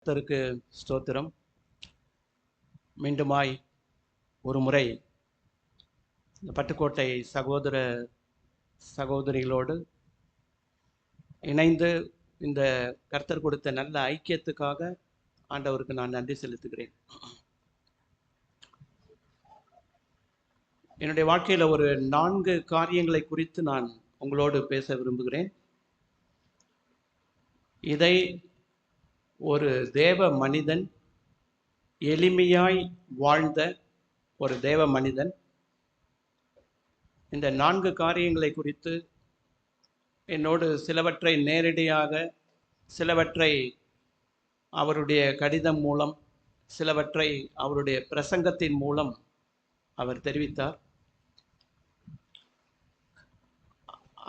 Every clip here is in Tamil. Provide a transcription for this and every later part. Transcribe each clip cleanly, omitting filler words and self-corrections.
கர்த்தருக்கு ஸ்தோத்திரம். மீண்டுமாய் ஒரு முறை இந்த பட்டுக்கோட்டை சகோதர சகோதரிகளோடு இணைந்து இந்த கர்த்தர் கொடுத்த நல்ல ஐக்கியத்துக்காக ஆண்டவருக்கு நான் நன்றி செலுத்துகிறேன். என்னுடைய வாழ்க்கையில் ஒரு 4 காரியங்களை குறித்து நான் உங்களோடு பேச விரும்புகிறேன். இதை ஒரு தேவ மனிதன், எளிமையாய் வாழ்ந்த ஒரு தேவ மனிதன் இந்த 4 காரியங்களை குறித்து என்னோடு சிலவற்றை நேரடியாக, சிலவற்றை அவருடைய கடிதம் மூலம், சிலவற்றை அவருடைய பிரசங்கத்தின் மூலம் அவர் தெரிவித்தார்.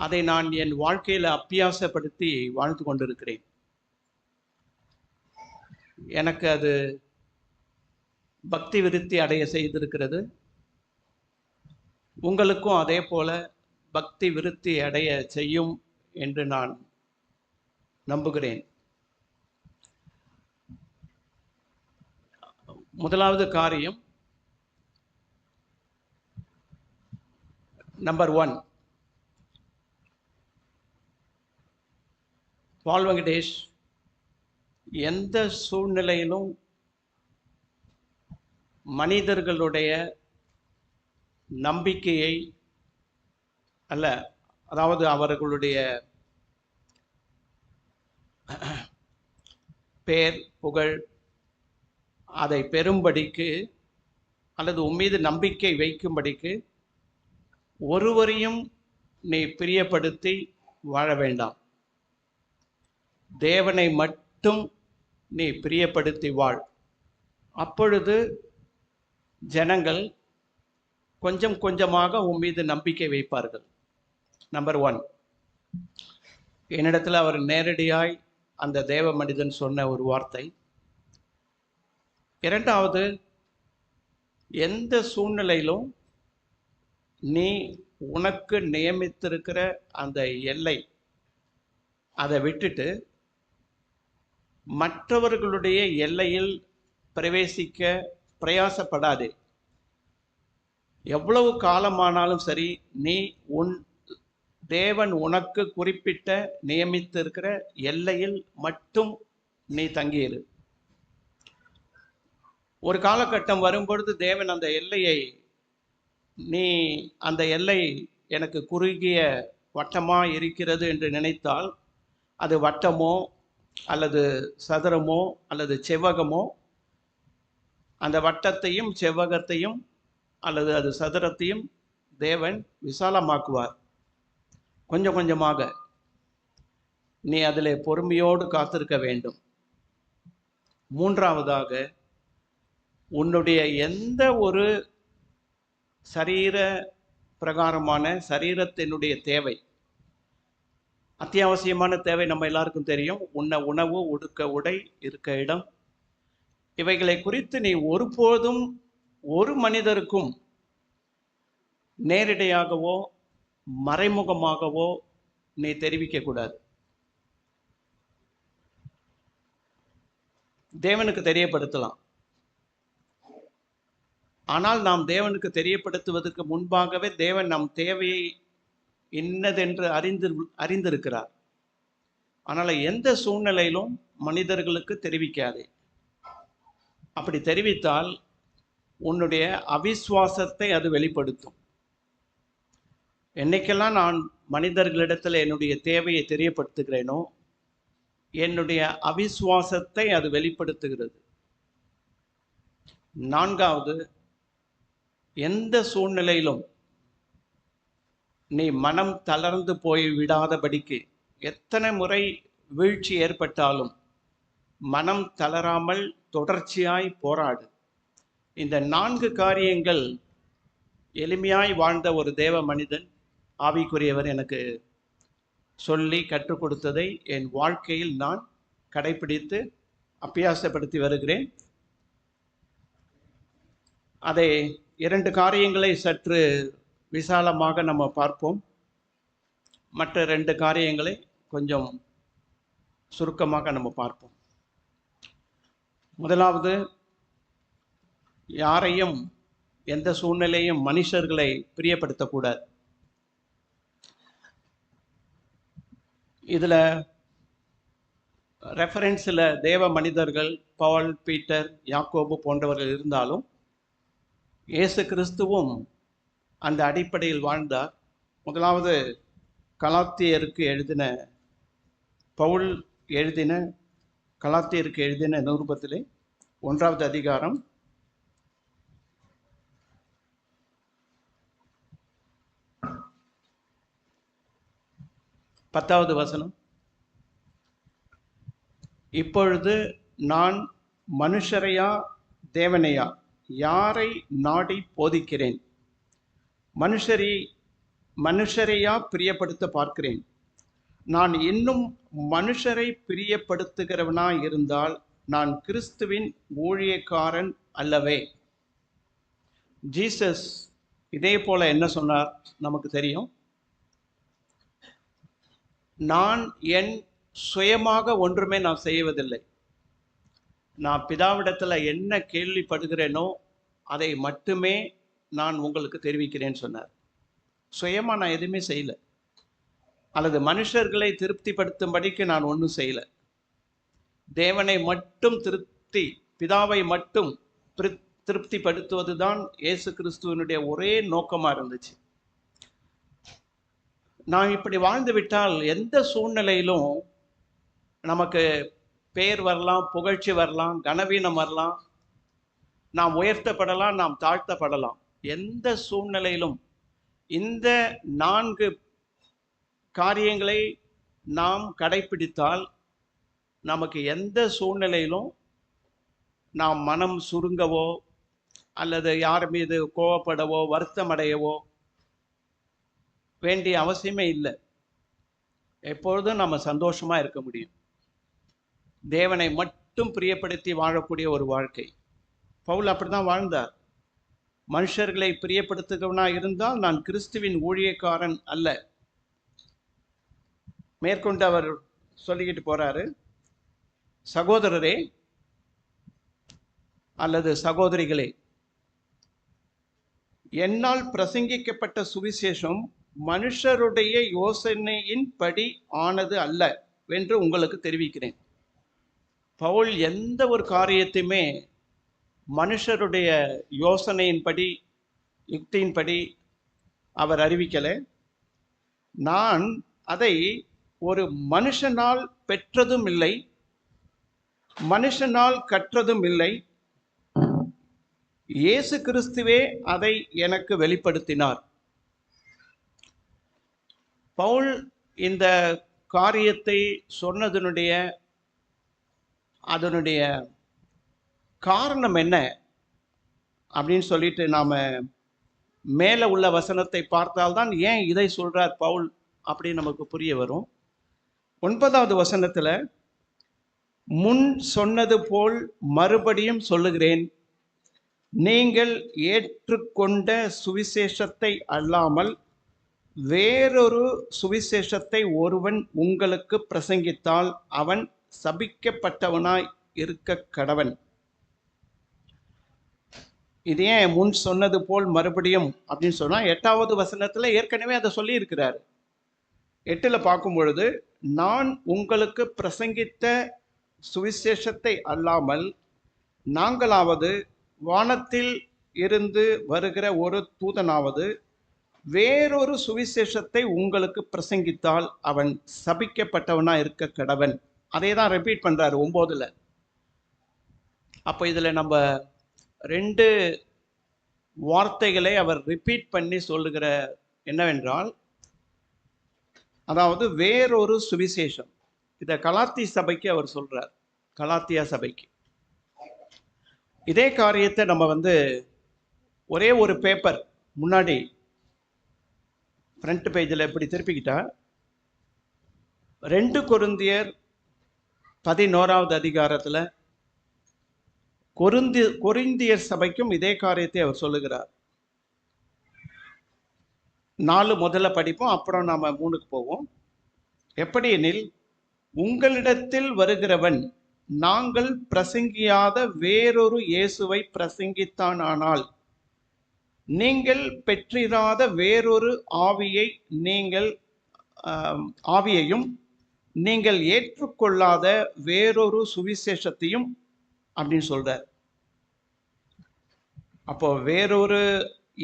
அதை நான் என் வாழ்க்கையில் அபியாசப்படுத்தி வாழ்ந்து கொண்டிருக்கிறேன். எனக்கு அது பக்தி விருத்தி அடைய செய்திருக்கிறது. உங்களுக்கும் அதே போல பக்தி விருத்தி அடைய செய்யும் என்று நான் நம்புகிறேன். முதலாவது காரியம், நம்பர் 1, பால் வெங்கடேஷ் எந்த சூழ்நிலையிலும் மனிதர்களுடைய நம்பிக்கையை அல்ல, அதாவது அவர்களுடைய பேர் புகழ் அதை பெறும்படிக்கு அல்லது உம்மீது நம்பிக்கை வைக்கும்படிக்கு ஒருவரையும் நீ பிரியப்படுத்தி வாழ வேண்டாம். தேவனை மட்டும் நீ பிரியப்படுத்தி வாழ். அப்பொழுது ஜனங்கள் கொஞ்சம் கொஞ்சமாக உன் மீது நம்பிக்கை வைப்பார்கள். நம்பர் 1, என்னிடத்தில் அவர் நேரடியாய் அந்த தேவ மனிதன் சொன்ன ஒரு வார்த்தை. இரண்டாவது, எந்த சூழ்நிலையிலும் நீ உனக்கு நியமித்திருக்கிற அந்த எல்லை அதை விட்டுட்டு மற்றவர்களுடைய எல்லையில் பிரவேசிக்க பிரயாசப்படாதே. எவ்வளவு காலமானாலும் சரி, நீ உன் தேவன் உனக்கு குறிப்பிட்ட நியமித்திருக்கிற எல்லையில் மட்டும் நீ தங்கியிரு. ஒரு காலகட்டம் வரும்பொழுது தேவன் அந்த எல்லையை, நீ அந்த எல்லை எனக்கு குறுகிய வட்டமாக இருக்கிறது என்று நினைத்தால், அது வட்டமோ அல்லது சதுரமோ அல்லது செவ்வகமோ, அந்த வட்டத்தையும் செவ்வகத்தையும் அல்லது அது சதுரத்தையும் தேவன் விசாலமாக்குவார். கொஞ்சம் கொஞ்சமாக நீ அதில் பொறுமையோடு காத்திருக்க வேண்டும். மூன்றாவதாக, உன்னுடைய எந்த ஒரு சரீர பிரகாரமான சரீரத்தினுடைய தேவை, அத்தியாவசியமான தேவை நம்ம எல்லாருக்கும் தெரியும். உண்ண உணவு, உடுக்க உடை, இருக்க இடம், இவைகளை குறித்து நீ ஒருபோதும் ஒரு மனிதருக்கும் நேரடியாகவோ மறைமுகமாகவோ நீ தெரிவிக்கக்கூடாது. தேவனுக்கு தெரியப்படுத்தலாம், ஆனால் நாம் தேவனுக்கு தெரியப்படுத்துவதற்கு முன்பாகவே தேவன் நம் தேவையை இன்னதென்று அறிந்திருக்கிறார். ஆனால் எந்த சூழ்நிலையிலும் மனிதர்களுக்கு தெரிவிக்காதே. அப்படி தெரிவித்தால் உன்னுடைய அவிசுவாசத்தை அது வெளிப்படுத்தும். என்னைக்கெல்லாம் நான் மனிதர்களிடத்தில் என்னுடைய தேவையை தெரியப்படுத்துகிறேனோ, என்னுடைய அவிசுவாசத்தை அது வெளிப்படுத்துகிறது. நான்காவது, எந்த சூழ்நிலையிலும் நீ மனம் தளர்ந்து போய் விடாதபடிக்கு, எத்தனை முறை வீழ்ச்சி ஏற்பட்டாலும் மனம் தளராமல் தொடர்ச்சியாய் போராடு. இந்த 4 காரியங்கள் எளிமையாய் வாழ்ந்த ஒரு தேவ மனிதன், ஆவிக்குரியவர் எனக்கு சொல்லி கற்றுக் கொடுத்ததை என் வாழ்க்கையில் நான் கடைபிடித்து அபியாசப்படுத்தி வருகிறேன். அதை 2 காரியங்களை சற்று விசாலமாக நம்ம பார்ப்போம். மற்ற 2 காரியங்களை கொஞ்சம் சுருக்கமாக நம்ம பார்ப்போம். முதலாவது, யாரையும் எந்த சூழ்நிலையும் மனுஷர்களை பிரியப்படுத்தக்கூடாது. இதில் ரெஃபரன்ஸில் தேவ மனிதர்கள் பவுல், பீட்டர், யாக்கோபு போன்றவர்கள் இருந்தாலும் இயேசு கிறிஸ்துவும் அந்த அடிப்படையில் வாழ்ந்தார். முதலாவது கலாத்தியருக்கு எழுதின பவுல் எழுதின கலாத்தியருக்கு எழுதின நிருபத்திலே 1வது அதிகாரம் 10வது வசனம். இப்பொழுது நான் மனுஷரையா தேவனையா யாரை நாடி போதிக்கிறேன்? மனுஷரையா பிரியப்படுத்த பார்க்கிறேன்? நான் இன்னும் மனுஷரை பிரியப்படுத்துகிறவனாய் இருந்தால் நான் கிறிஸ்துவின் ஊழியக்காரன் அல்லவே. ஜீசஸ் இதே போல என்ன சொன்னார் நமக்கு தெரியும். நான் என் சுயமாக ஒன்றுமே நான் செய்வதில்லை. நான் பிதாவிடத்தில் என்ன கேள்விப்படுகிறேனோ அதை மட்டுமே நான் உங்களுக்கு தெரிவிக்கிறேன்னு சொன்னார். சுயமாக நான் எதுவுமே செய்யலை, அல்லது மனுஷர்களை திருப்திப்படுத்தும்படிக்கு நான் ஒன்றும் செய்யலை. தேவனை மட்டும் பிதாவை மட்டும் திருப்திப்படுத்துவது தான் இயேசு கிறிஸ்துவனுடைய ஒரே நோக்கமாக இருந்துச்சு. நான் இப்படி வாழ்ந்து விட்டால் எந்த சூழ்நிலையிலும் நமக்கு பேர் வரலாம், புகழ்ச்சி வரலாம், கனவீனம் வரலாம், நாம் உயர்த்தப்படலாம், நாம் தாழ்த்தப்படலாம். எந்த சூழ்நிலையிலும் இந்த 4 காரியங்களை நாம் கடைப்பிடித்தால் நமக்கு எந்த சூழ்நிலையிலும் நாம் மனம் சுருங்கவோ அல்லது யார் மீது கோவப்படவோ வருத்தமடையவோ வேண்டிய அவசியமே இல்லை. எப்பொழுதும் நம்ம சந்தோஷமா இருக்க முடியும். தேவனை மட்டும் பிரியப்படுத்தி வாழக்கூடிய ஒரு வாழ்க்கை. பவுல் அப்படிதான் வாழ்ந்தார். மனுஷர்களை பிரியப்படுத்துகிறவனா இருந்தால் நான் கிறிஸ்துவின் ஊழியக்காரன் அல்ல. மேற்கொண்டு அவர் சொல்லிக்கிட்டு போறாரு, சகோதரரே அல்லது சகோதரிகளே, என்னால் பிரசங்கிக்கப்பட்ட சுவிசேஷம் மனுஷருடைய யோசனையின் படி ஆனது அல்ல என்று உங்களுக்கு தெரிவிக்கிறேன். பவுல் எந்த ஒரு காரியத்தையுமே மனுஷருடைய யோசனையின்படி யுக்தியின்படி அவர் அறிவிக்கலை. நான் அதை ஒரு மனுஷனால் பெற்றதும் இல்லை, மனுஷனால் கற்றதும் இல்லை. இயேசு கிறிஸ்துவே அதை எனக்கு வெளிப்படுத்தினார். பவுல் இந்த காரியத்தை சொன்னதனுடைய அதனுடைய காரணம் என்ன அப்படின்னு சொல்லிட்டு நாம மேலே உள்ள வசனத்தை பார்த்தால்தான் ஏன் இதை சொல்றார் பவுல் அப்படின்னு நமக்கு புரிய வரும். 9வது வசனத்துல, முன் சொன்னது போல் மறுபடியும் சொல்லுகிறேன், நீங்கள் ஏற்றுக்கொண்ட சுவிசேஷத்தை அல்லாமல் வேறொரு சுவிசேஷத்தை ஒருவன் உங்களுக்கு பிரசங்கித்தால் அவன் சபிக்கப்பட்டவனாய் இருக்க கடவன். இது ஏன் முன் சொன்னது போல் மறுபடியும் அப்படின்னு சொன்னா, 8வது வசனத்துல ஏற்கனவே அதை சொல்லி இருக்கிறார். 8ல் பார்க்கும் பொழுது, நான் உங்களுக்கு பிரசங்கித்த சுவிசேஷத்தை அல்லாமல் நாங்களாவது வானத்தில் இருந்து வருகிற ஒரு தூதனாவது வேறொரு சுவிசேஷத்தை உங்களுக்கு பிரசங்கித்தால் அவன் சபிக்கப்பட்டவனா இருக்க கடவன். அதே தான் ரிப்பீட் பண்றாரு 9ல். அப்போ இதுல நம்ம 2 வார்த்தைகளை அவர் ரிப்பீட் பண்ணி சொல்லுகிற என்னவென்றால், அதாவது வேறொரு சுவிசேஷம். இதை கலாத்தி சபைக்கு அவர் சொல்றார், கலாத்தியா சபைக்கு. இதே காரியத்தை நம்ம ஒரே ஒரு பேப்பர் முன்னாடி ஃப்ரண்ட் பேஜில் இப்படி திருப்பிக்கிட்டா 2 கொரிந்தியர் 11வது அதிகாரத்தில் கொரிந்தியர் சபைக்கும் இதே காரியத்தை அவர் சொல்லுகிறார். 4 முதல்ல படிப்போம், அப்புறம் நாம் 3க்கு போவோம். எப்படி எனில், உங்களிடத்தில் வருகிறவன் நாங்கள் பிரசங்கியாத வேறொரு இயேசுவை பிரசங்கித்தானால், நீங்கள் பெற்றிராத வேறொரு ஆவியையும் நீங்கள் ஏற்றுக்கொள்ளாத வேறொரு சுவிசேஷத்தையும் அப்படின்னு சொல்றார். அப்போ வேறொரு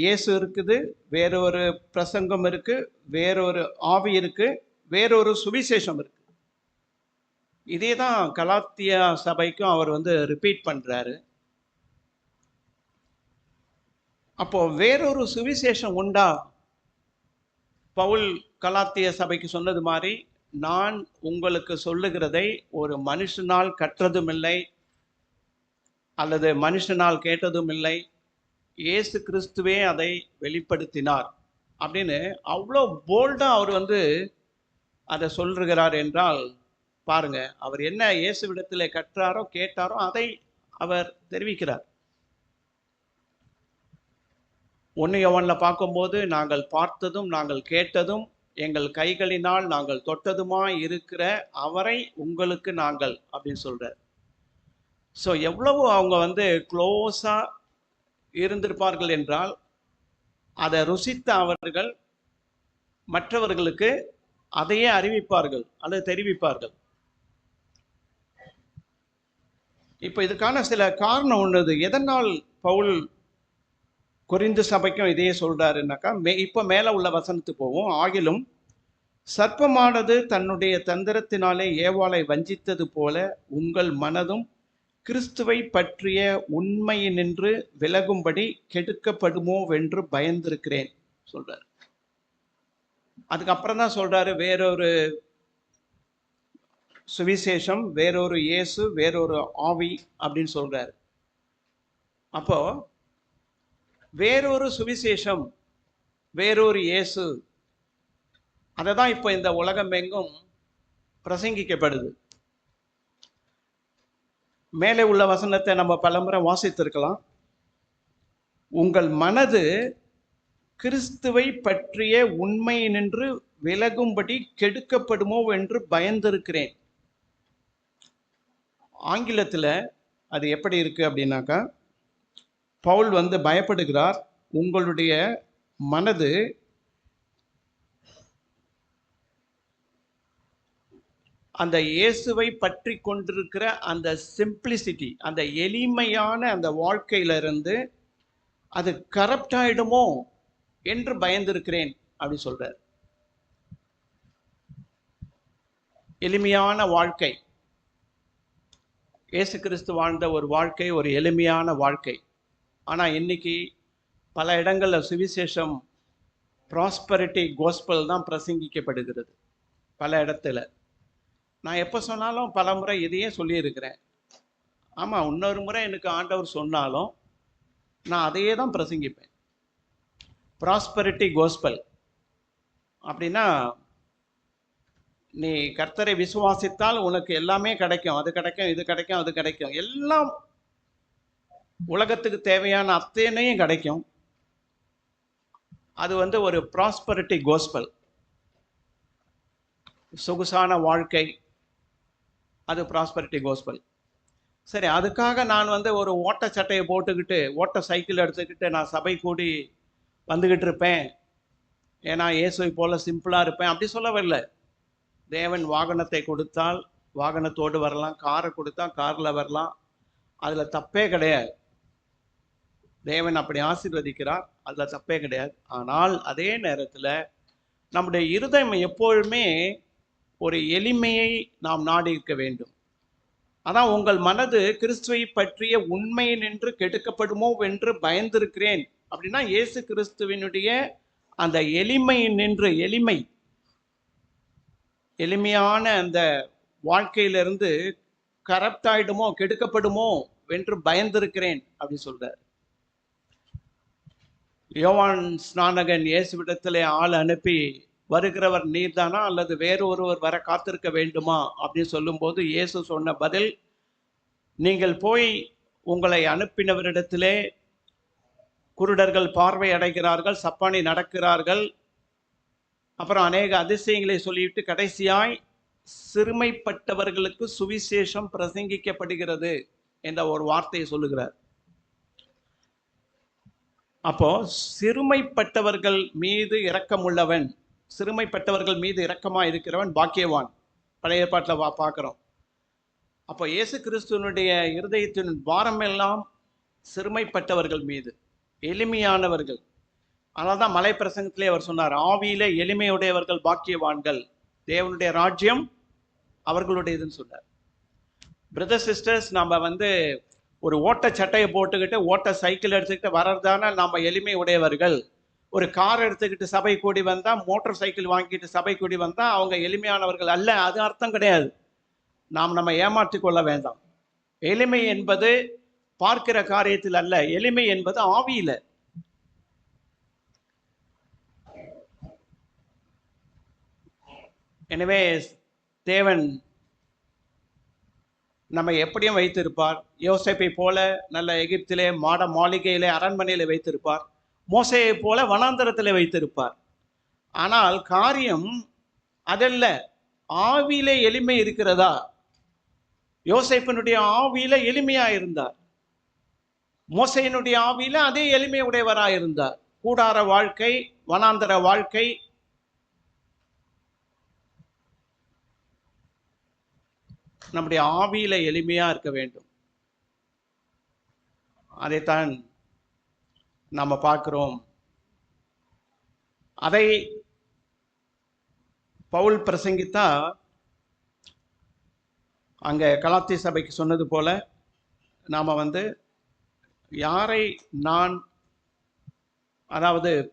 இயேசு இருக்குது, வேறொரு பிரசங்கம் இருக்கு, வேறொரு ஆவி இருக்கு, வேறொரு சுவிசேஷம் இருக்கு. இதே தான் கலாத்தியா சபைக்கும் அவர் ரிப்பீட் பண்றாரு. அப்போ வேறொரு சுவிசேஷம் உண்டா? பவுல் கலாத்திய சபைக்கு சொன்னது மாதிரி, நான் உங்களுக்கு சொல்லுகிறதை ஒரு மனுஷனால் கற்றதும் இல்லை, அல்லது மனுஷனால் கேட்டதும் இல்லை, இயேசு கிறிஸ்துவே அதை வெளிப்படுத்தினார் அப்படின்னு அவ்வளோ போல்டா அவர் அதை சொல்லுகிறார் என்றால் பாருங்க, அவர் என்ன இயேசுவிடத்தில் கற்றாரோ கேட்டாரோ அதை அவர் தெரிவிக்கிறார். 1 யோவானில் பார்க்கும்போது, நாங்கள் பார்த்ததும் நாங்கள் கேட்டதும் எங்கள் கைகளினால் நாங்கள் தொட்டதுமாய் இருக்கிற அவரை உங்களுக்கு நாங்கள் அப்படின்னு சொல்றார். ஸோ எவ்வளவு அவங்க க்ளோஸா இருந்திருப்பார்கள் என்றால், அதை ருசித்த அவர்கள் மற்றவர்களுக்கு அதையே அறிவிப்பார்கள் அல்லது தெரிவிப்பார்கள். இப்போ இதுக்கான சில காரணம் ஒன்றுது. எதனால் பவுல் கொரிந்து சபைக்கும் இதையே சொல்றாருன்னாக்கா, இப்போ மேலே உள்ள வசனத்துக்கு போவோம். ஆகிலும் சர்ப்பமானது தன்னுடைய தந்திரத்தினாலே ஏவாளை வஞ்சித்தது போல உங்கள் மனதும் கிறிஸ்துவை பற்றிய உண்மையினின்று விலகும்படி கெடுக்கப்படுமோ வென்று பயந்திருக்கிறேன் சொல்றாரு. அதுக்கப்புறம் தான் சொல்றாரு, வேறொரு சுவிசேஷம், வேறொரு இயேசு, வேறொரு ஆவி அப்படின்னு சொல்றாரு. அப்போ வேறொரு சுவிசேஷம், வேறொரு இயேசு, அதை தான் இப்போ இந்த உலகம் எங்கும் பிரசங்கிக்கப்படுது. மேலே உள்ள வசனத்தை நம்ம பலமுறை வாசித்திருக்கலாம். உங்கள் மனது கிறிஸ்துவை பற்றிய உண்மையினின்று விலகும்படி கெடுக்கப்படுமோ என்று பயந்திருக்கிறேன். ஆங்கிலத்தில் அது எப்படி இருக்கு அப்படின்னாக்கா, பவுல் பயப்படுகிறார், உங்களுடைய மனது அந்த இயேசுவை பற்றி கொண்டிருக்கிற அந்த சிம்பிளிசிட்டி, அந்த எளிமையான அந்த வாழ்க்கையிலிருந்து அது கரப்ட் ஆயிடுமோ என்று பயந்திருக்கிறேன் அப்படி சொல்றார். எளிமையான வாழ்க்கை, இயேசு கிறிஸ்து வாழ்ந்த ஒரு வாழ்க்கை ஒரு எளிமையான வாழ்க்கை. ஆனால் இன்னைக்கு பல இடங்களில் சுவிசேஷம் ப்ராஸ்பரிட்டி கோஸ்பல் தான் பிரசங்கிக்கப்படுகிறது. பல இடத்துல நான் எப்போ சொன்னாலும் பல முறை இதையே சொல்லியிருக்கிறேன். ஆமாம், இன்னொரு முறை எனக்கு ஆண்டவர் சொன்னாலும் நான் அதையே தான் பிரசங்கிப்பேன். ப்ராஸ்பரிட்டி கோஸ்பல் அப்படின்னா, நீ கர்த்தரை விசுவாசித்தால் உனக்கு எல்லாமே கிடைக்கும், அது கிடைக்கும், இது கிடைக்கும், அது கிடைக்கும், எல்லாம் உலகத்துக்கு தேவையான அத்தனையும் கிடைக்கும். அது ஒரு ப்ராஸ்பரிட்டி கோஸ்பல், சொகுசான வாழ்க்கை, அது ப்ராஸ்பரிட்டி கோஸ்பல். சரி, அதுக்காக நான் ஒரு ஓட்ட சட்டையை போட்டுக்கிட்டு ஓட்ட சைக்கிள் எடுத்துக்கிட்டு நான் சபை கூடி வந்துக்கிட்டு இருப்பேன், ஏன்னா இயேசுவை போல சிம்பிளாக இருப்பேன் அப்படி சொல்லவில்லை. தேவன் வாகனத்தை கொடுத்தால் வாகனத்தோடு வரலாம், காரை கொடுத்தா காரில் வரலாம், அதில் தப்பே கிடையாது. தேவன் அப்படி ஆசீர்வதிக்கிறார், அதில் தப்பே கிடையாது. ஆனால் அதே நேரத்தில் நம்முடைய இருதயம் எப்பொழுதுமே ஒரு எளிமையை நாம் நாடி இருக்க வேண்டும். அதான் உங்கள் மனது கிறிஸ்துவை பற்றிய உண்மை நின்று கெடுக்கப்படுமோ என்று பயந்திருக்கிறேன் அப்படின்னா, இயேசு கிறிஸ்துவினுடைய அந்த எளிமை நின்று எளிமையான அந்த வாழ்க்கையிலிருந்து கரப்ட் ஆயிடுமோ கெடுக்கப்படுமோ என்று பயந்திருக்கிறேன் அப்படி சொல்றார். யோவான் ஸ்நானகன் இயேசுவிடத்திலே ஆள் அனுப்பி, வருகிறவர் நீர்தானா அல்லது வேறு ஒருவர் வர காத்திருக்க வேண்டுமா அப்படின்னு சொல்லும்போது இயேசு சொன்ன பதில், நீங்கள் போய் உங்களை அனுப்பினவரிடத்திலே குருடர்கள் பார்வை அடைகிறார்கள், சப்பானி நடக்கிறார்கள், அப்புறம் அநேக அதிசயங்களை சொல்லிவிட்டு கடைசியாய் சிறுமைப்பட்டவர்களுக்கு சுவிசேஷம் பிரசங்கிக்கப்படுகிறது என்ற ஒரு வார்த்தையை சொல்லுகிறார். அப்போ சிறுமைப்பட்டவர்கள் மீது இரக்கமுள்ளவன், சிறுமைப்பட்டவர்கள் மீது இரக்கமா இருக்கிறவன் பாக்கியவான். பழைய ஏற்பாட்டில் பார்க்கிறோம். அப்போ இயேசு கிறிஸ்துவனுடைய இருதயத்தின் பாரம் எல்லாம் சிறுமைப்பட்டவர்கள் மீது, எளிமையானவர்கள். அதனால தான் மலை பிரசங்கத்திலே அவர் சொன்னார், ஆவியில எளிமையுடையவர்கள் பாக்கியவான்கள், தேவனுடைய ராஜ்யம் அவர்களுடையதுன்னு சொன்னார். பிரதர் சிஸ்டர்ஸ், நம்ம ஒரு ஓட்ட சட்டையை போட்டுக்கிட்டு ஓட்ட சைக்கிள் எடுத்துக்கிட்டு வர்றதான நம்ம எளிமை உடையவர்கள். ஒரு கார் எடுத்துக்கிட்டு சபை கூடி வந்தா, மோட்டார் சைக்கிள் வாங்கிட்டு சபை கூடி வந்தா அவங்க எளிமையானவர்கள் அல்ல. அது அர்த்தம் கிடையாது. நம்ம ஏமாற்றிக் கொள்ள வேண்டாம். எளிமை என்பது பார்க்கிற காரியத்தில் அல்ல, எளிமை என்பது ஆவியில. எனவே தேவன் நம்ம எப்படியும் வைத்திருப்பார். யோசேப்பை போல நல்ல எகிப்திலே மாட மாளிகையிலே அரண்மனையில வைத்திருப்பார். மோசேயை போல வனாந்தரத்திலே வைத்திருப்பார். ஆனால் காரியம் அதல்ல, ஆவியிலே எளிமை இருக்கிறதா? யோசேப்பினுடைய ஆவியில எளிமையா இருந்தார். மோசேயினுடைய ஆவியில அதே எளிமை உடையவராக இருந்தார். கூடார வாழ்க்கை, வனாந்தர வாழ்க்கை. நம்முடைய ஆவியில எளிமையா இருக்க வேண்டும். அதைத்தான் நம்ம பார்க்கிறோம். அதை பவுல் பிரசங்கித்தா அங்க கலாத்திய சபைக்கு சொன்னது போல, நாம யாரை நான்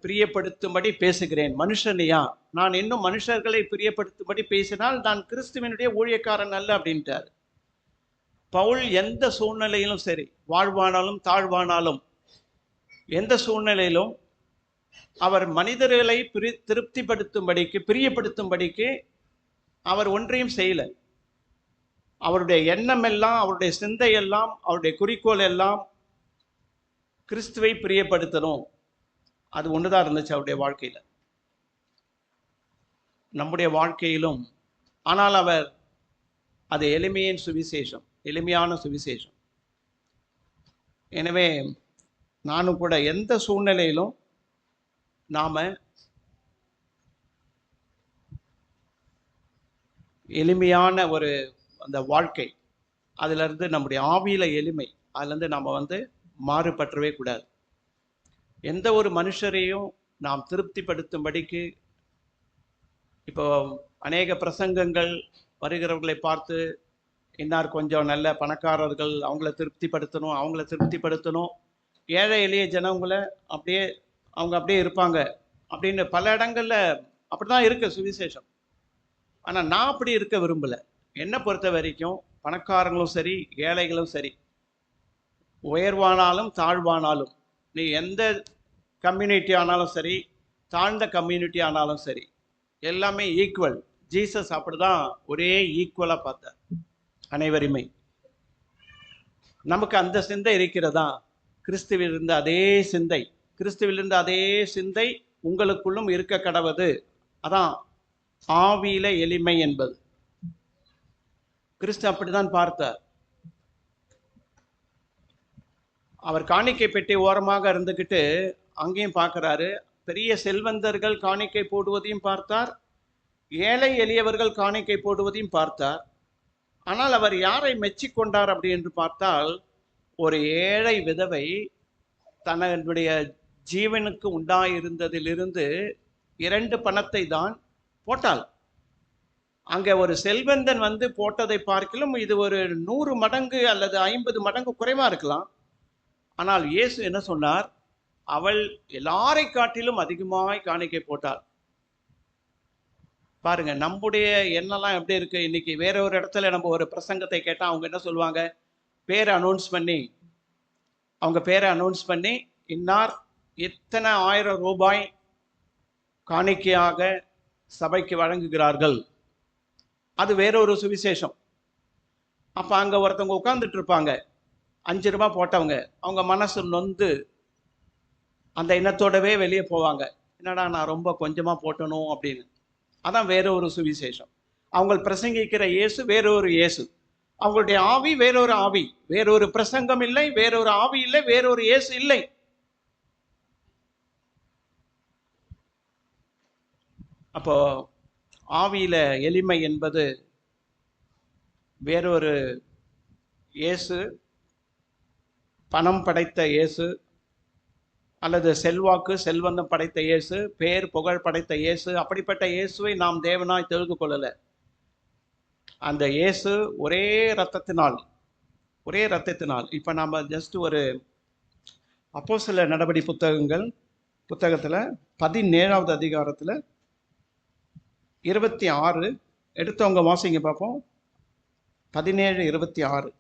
பிரியப்படுத்தும்படி பேசுகிறேன், மனுஷனையா? நான் இன்னும் மனுஷர்களை பிரியப்படுத்தும்படி பேசினால் நான் கிறிஸ்துவனுடைய ஊழியக்காரன் அல்ல அப்படின்ட்டார் பவுல். எந்த சூழ்நிலையிலும் சரி, வாழ்வானாலும் தாழ்வானாலும், எந்த சூழ்நிலையிலும் அவர் மனிதர்களை திருப்திப்படுத்தும்படிக்கு, பிரியப்படுத்தும்படிக்கு அவர் ஒன்றையும் செய்யல. அவருடைய எண்ணம் எல்லாம், அவருடைய சிந்தை எல்லாம், அவருடைய குறிக்கோள் எல்லாம் கிறிஸ்துவை பிரியப்படுத்தணும். அது ஒன்றுதான் இருந்துச்சு அவருடைய வாழ்க்கையில, நம்முடைய வாழ்க்கையிலும். ஆனால் அவர் அது எளிமையின் சுவிசேஷம், எளிமையான சுவிசேஷம். எனவே நானும் கூட எந்த சூழ்நிலையிலும் நாம எளிமையான ஒரு அந்த வாழ்க்கை, அதுல இருந்து நம்முடைய ஆவியில எளிமை, அதுல இருந்து நம்ம மாறுபற்றவே கூடாது. எந்த ஒரு மனுஷரையும் நாம் திருப்திப்படுத்தும்படிக்கு, இப்போ அநேக பிரசங்கங்கள் வருகிறவர்களை பார்த்து, இன்னார் கொஞ்சம் நல்ல பணக்காரர்கள், அவங்கள திருப்திப்படுத்தணும், ஏழை எளிய ஜனங்களை அவங்க அப்படியே இருப்பாங்க அப்படின்னு பல இடங்கள்ல அப்படிதான் இருக்கு சுவிசேஷம். ஆனா நான் அப்படி இருக்க விரும்பல. என்னை பொறுத்த வரைக்கும் பணக்காரங்களும் சரி, ஏழைகளும் சரி, உயர்வானாலும் தாழ்வானாலும், நீ எந்த கம்யூனிட்டி ஆனாலும் சரி, தாழ்ந்த கம்யூனிட்டி ஆனாலும் சரி, எல்லாமே ஈக்குவல். ஜீசஸ் அப்படிதான் ஒரே ஈக்குவலா பார்த்தார் அனைவருமே. நமக்கு அந்த சிந்தை இருக்கிறதா? கிறிஸ்துவிலிருந்து அதே சிந்தை உங்களுக்குள்ளும் இருக்க கடவது. அதான் ஆவியில எளிமை என்பது. கிறிஸ்து அப்படிதான் பார்த்தார். அவர் காணிக்கை பெட்டி ஓரமாக இருந்துகிட்டு அங்கேயும் பார்க்கிறாரு. பெரிய செல்வந்தர்கள் காணிக்கை போடுவதையும் பார்த்தார், ஏழை எளியவர்கள் காணிக்கை போடுவதையும் பார்த்தார். ஆனால் அவர் யாரை மெச்சிக்கொண்டார் அப்படி என்று பார்த்தால், ஒரு ஏழை விதவை தன்னுடைய ஜீவனுக்கு உண்டாயிருந்ததிலிருந்து 2 பணத்தை தான் போட்டாள். அங்க ஒரு செல்வந்தன் போட்டதை பார்க்கலும் இது ஒரு 100 மடங்கு அல்லது 50 மடங்கு குறைவா இருக்கலாம். ஆனால் இயேசு என்ன சொன்னார்? அவள் எல்லாரை காட்டிலும் அதிகமாய் காணிக்கை போட்டாள். பாருங்க, நம்முடைய எண்ணெல்லாம் எப்படி இருக்கு. இன்னைக்கு வேற ஒரு இடத்துல நம்ம ஒரு பிரசங்கத்தை கேட்டா அவங்க என்ன சொல்லுவாங்க? அவங்க பேரை அனௌன்ஸ் பண்ணி இன்னார் இத்தனை 1000 ரூபாய் காணிக்கையாக சபைக்கு வழங்குகிறார்கள். அது வேறொரு சுவிசேஷம். அப்ப அங்க ஒருத்தவங்க உட்கார்ந்துட்டு இருப்பாங்க, 5 ரூபாய் போட்டவங்க. அவங்க மனசு நொந்து அந்த எண்ணத்தோடவே வெளியே போவாங்க. என்னடா நான் ரொம்ப கொஞ்சமா போட்டணும் அப்படின்னு. அதான் வேற ஒரு சுவிசேஷம். அவங்க பிரசங்கிக்கிற இயேசு வேறொரு இயேசு, அவங்களுடைய ஆவி வேறொரு ஆவி, வேறொரு பிரசங்கம் இல்லை, வேறொரு ஆவி இல்லை, வேறொரு இயேசு இல்லை. அப்போ ஆவியில எளிமை என்பது வேறொரு இயேசு, பணம் படைத்த இயேசு, அல்லது செல்வாக்கு செல்வந்தம் படைத்த இயேசு, பேர் புகழ் படைத்த இயேசு, அப்படிப்பட்ட இயேசுவை நாம் தேவனாய் தெரிந்து கொள்ளல. அந்த இயேசு ஒரே இரத்தத்தினால், இப்ப நாம ஜஸ்ட் ஒரு அப்போஸ்தலர் நடபடி புத்தகத்துல 17வது அதிகாரத்துல 26 எடுத்தவங்க வாசிங்க பார்ப்போம். 17:26.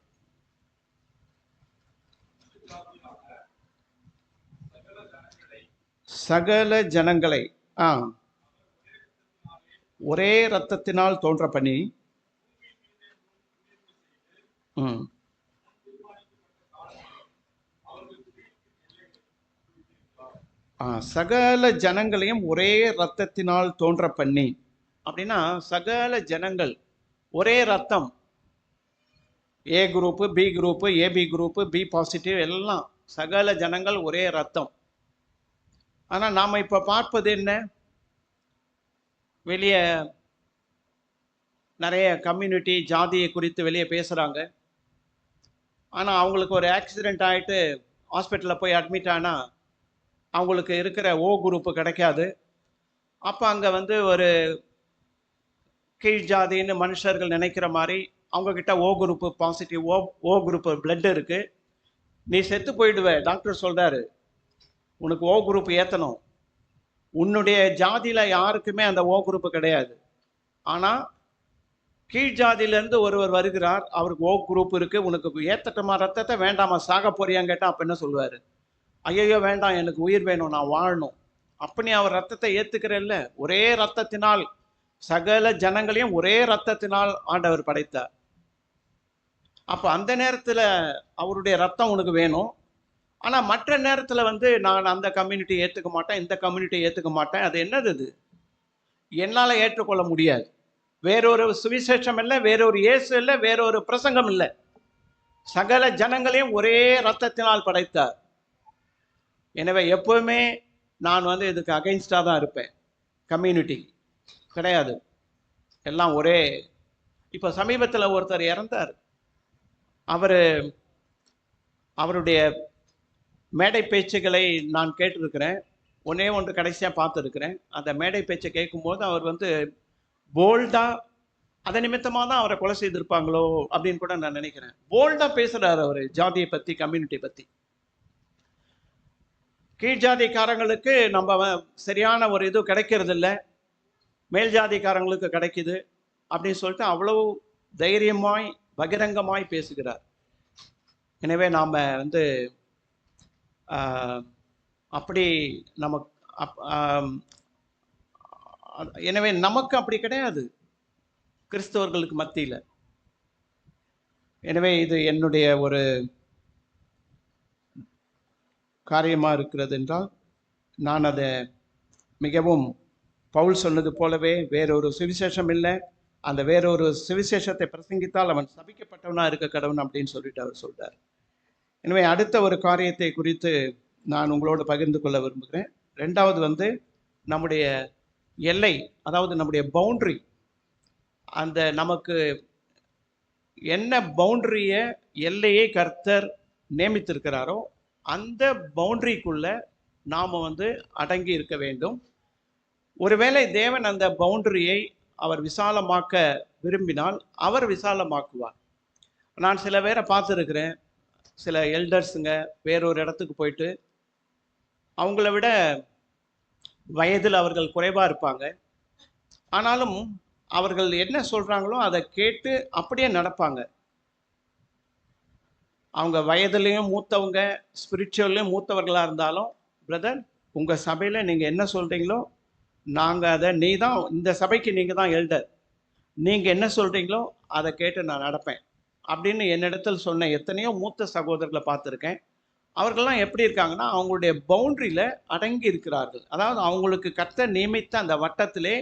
சகல ஜனங்களை ஒரே இரத்தத்தினால் தோன்ற பண்ணி சகல ஜனங்களையும் ஒரே இரத்தத்தினால் தோன்ற பண்ணி. அப்படின்னா சகல ஜனங்கள் ஒரே ரத்தம், A group, B group, AB group, B positive, எல்லாம் சகல ஜனங்கள் ஒரே ரத்தம். ஆனா நாம இப்ப பார்ப்பது என்ன? வெளியே நிறைய கம்யூனிட்டி ஜாதியை குறித்து வெளியே பேசுறாங்க. ஆனா அவங்களுக்கு ஒரு ஆக்சிடென்ட் ஆயிட்டு ஹாஸ்பிட்டலில் போய் அட்மிட் ஆனா அவங்களுக்கு இருக்கிற ஓ குரூப்பு கிடைக்காது. அப்போ அங்கே ஒரு கீழ் ஜாதின்னு மனுஷர்கள் நினைக்கிற மாதிரி அவங்கக்கிட்ட ஓ குரூப்பு பாசிட்டிவ், ஓ குரூப்பு பிளட் இருக்கு, நீ செத்து போயிடுவ. டாக்டர் சொல்றாரு உனக்கு ஓ குரூப் ஏற்றணும். உன்னுடைய ஜாதியில் யாருக்குமே அந்த ஓ குரூப்பு கிடையாது. ஆனால் கீழ் ஜாதியிலேருந்து ஒருவர் வருகிறார், அவருக்கு ஓ குரூப் இருக்கு, உனக்கு ஏற்றட்டமா ரத்தத்தை, வேண்டாமா சாக போறியான்னு கேட்டால் அப்போ என்ன சொல்லுவார்? ஐயோ வேண்டாம், எனக்கு உயிர் வேணும், நான் வாழணும். அப்படி அவர் ரத்தத்தை ஏற்றுக்கிறல்ல. ஒரே ரத்தத்தினால் சகல ஜனங்களையும் ஒரே ரத்தத்தினால் ஆண்டவர் படைத்தார். அப்போ அந்த நேரத்தில் அவருடைய ரத்தம் உனக்கு வேணும். ஆனால் மற்ற நேரத்தில் நான் அந்த கம்யூனிட்டி ஏற்றுக்க மாட்டேன், இந்த கம்யூனிட்டி ஏற்றுக்க மாட்டேன். அது என்னது? அது என்னால் ஏற்றுக்கொள்ள முடியாது. வேறொரு சுவிசேஷம் இல்லை, வேறொரு இயேசு இல்லை, வேறொரு பிரசங்கம் இல்லை. சகல ஜனங்களையும் ஒரே ரத்தத்தினால் படைத்தார். எனவே எப்பவுமே நான் இதுக்கு அகைன்ஸ்டாக தான் இருப்பேன். கம்யூனிட்டி கிடையாது, எல்லாம் ஒரே. இப்போ சமீபத்தில் ஒருத்தர் இறந்தார். அவருடைய மேடை பேச்சுகளை நான் கேட்டிருக்கிறேன். ஒன்றே ஒன்று கடைசியாக பார்த்துருக்கிறேன். அந்த மேடை பேச்சை கேட்கும்போது அவர் போல்டா, அதை நிமித்தமாக தான் அவரை கொலை செய்திருப்பாங்களோ அப்படின்னு கூட நான் நினைக்கிறேன். போல்டா பேசுறாரு அவர் ஜாதியை பற்றி, கம்யூனிட்டி பற்றி. கீழ் ஜாதிக்காரங்களுக்கு நம்ம சரியான ஒரு இது கிடைக்கிறது இல்லை, மேல் ஜாதிக்காரங்களுக்கு கிடைக்குது அப்படின்னு சொல்லிட்டு அவ்வளவு தைரியமாய் பகிரங்கமாய் பேசுகிறார். எனவே நாம் அப்படி எனவே நமக்கு அப்படி கிடையாது கிறிஸ்தவர்களுக்கு மத்தியில். எனவே இது என்னுடைய ஒரு காரியமாக இருக்கிறது என்றால் நான் அதை மிகவும் பவுல் சொன்னது போலவே வேறொரு சுவிசேஷம் இல்லை, அந்த வேறொரு சுவிசேஷத்தை பிரசங்கித்தால் அவன் சபிக்கப்பட்டவனாக இருக்க கடவுன் அப்படின்னு சொல்லிட்டு அவர் சொல்றார். எனவே அடுத்த ஒரு காரியத்தை குறித்து நான் உங்களோடு பகிர்ந்து கொள்ள விரும்புகிறேன். ரெண்டாவது நம்முடைய எல்லை, அதாவது நம்முடைய பவுண்ட்ரி. அந்த நமக்கு என்ன பவுண்டரியை, எல்லையை கர்த்தர் நியமித்திருக்கிறாரோ அந்த பவுண்டரிக்குள்ள நாம் அடங்கி இருக்க வேண்டும். ஒருவேளை தேவன் அந்த பவுண்டரியை அவர் விசாலமாக்க விரும்பினால் அவர் விசாலமாக்குவார். நான் சில பேரை பார்த்துருக்கிறேன், சில எல்டர்ஸுங்க வேறொரு இடத்துக்கு போயிட்டு அவங்கள விட வயதில் அவர்கள் குறைவாக இருப்பாங்க. ஆனாலும் அவர்கள் என்ன சொல்கிறாங்களோ அதை கேட்டு அப்படியே நடப்பாங்க. அவங்க வயதுலேயும் மூத்தவங்க, ஸ்பிரிச்சுவல்லையும் மூத்தவர்களாக இருந்தாலும், பிரதர் உங்கள் சபையில் நீங்கள் என்ன சொல்கிறீங்களோ நாங்கள் அதை, நீ தான் இந்த சபைக்கு நீங்கள் தான் எல்டர், நீங்கள் என்ன சொல்கிறீங்களோ அதை கேட்டு நான் நடப்பேன் அப்படின்னு என்னிடத்தில் சொன்ன எத்தனையோ மூத்த சகோதரர்களை பார்த்துருக்கேன். அவர்கள்லாம் எப்படி இருக்காங்கன்னா அவங்களுடைய பவுண்டரியில் அடங்கி இருக்கிறார்கள். அதாவது அவங்களுக்கு கர்த்தர் நியமித்த அந்த வட்டத்திலே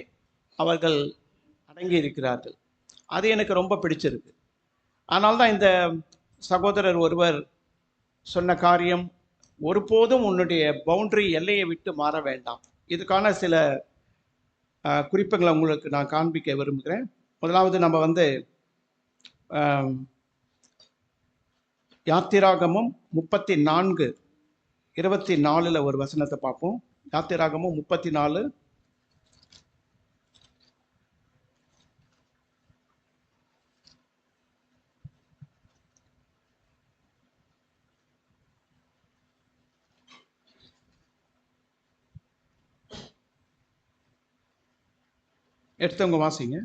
அவர்கள் அடங்கி இருக்கிறார்கள். அது எனக்கு ரொம்ப பிடிச்சிருக்கு. அதனால தான் இந்த சகோதரர் ஒருவர் சொன்ன காரியம், ஒருபோதும் உன்னுடைய பவுண்டரி எல்லையை விட்டு மாற வேண்டாம். இதுக்கான சில குறிப்புகளை உங்களுக்கு நான் காண்பிக்க விரும்புகிறேன். முதலாவது நம்ம வந்து யாத்திராகமம் 34:24 ஒரு வசனத்தை பார்ப்போம். யாத்திராகமம் 34 எடுத்தவங்க வாசிங்க.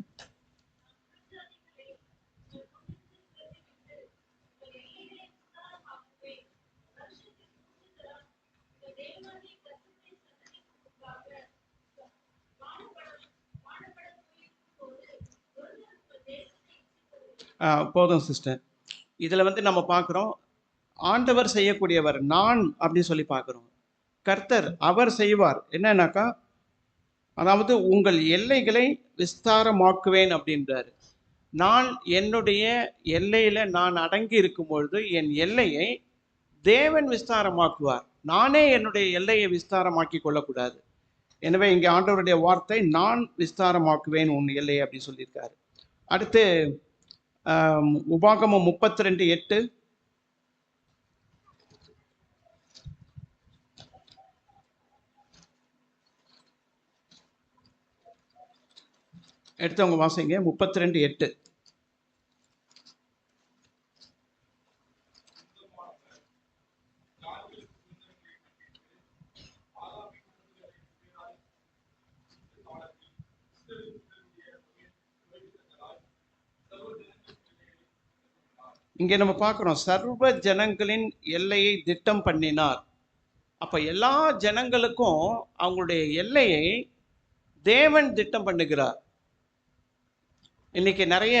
போதும் சிஸ்டர். இதில் வந்து நம்ம பார்க்குறோம், ஆண்டவர் செய்யக்கூடியவர், நான் அப்படின்னு சொல்லி பார்க்குறோம். கர்த்தர் அவர் செய்வார். என்னன்னாக்கா, அதாவது உங்கள் எல்லைகளை விஸ்தாரமாக்குவேன் அப்படின்றாரு. நான் என்னுடைய எல்லையில் நான் அடங்கி இருக்கும் பொழுது என் எல்லையை தேவன் விஸ்தாரமாக்குவார். நானே என்னுடைய எல்லையை விஸ்தாரமாக்கி கொள்ளக்கூடாது. எனவே இங்கே ஆண்டவருடைய வார்த்தை, நான் விஸ்தாரமாக்குவேன் உன் எல்லையை அப்படின்னு சொல்லியிருக்காரு. அடுத்து உபாகமம் 32:8 எடுத்தவங்க வாசிங்க. 32:8 இங்கே நம்ம பார்க்குறோம், சர்வ ஜனங்களின் எல்லையை திட்டம் பண்ணினார். அப்போ எல்லா ஜனங்களுக்கும் அவங்களுடைய எல்லையை தேவன் திட்டம் பண்ணுகிறார். இன்னைக்கு நிறைய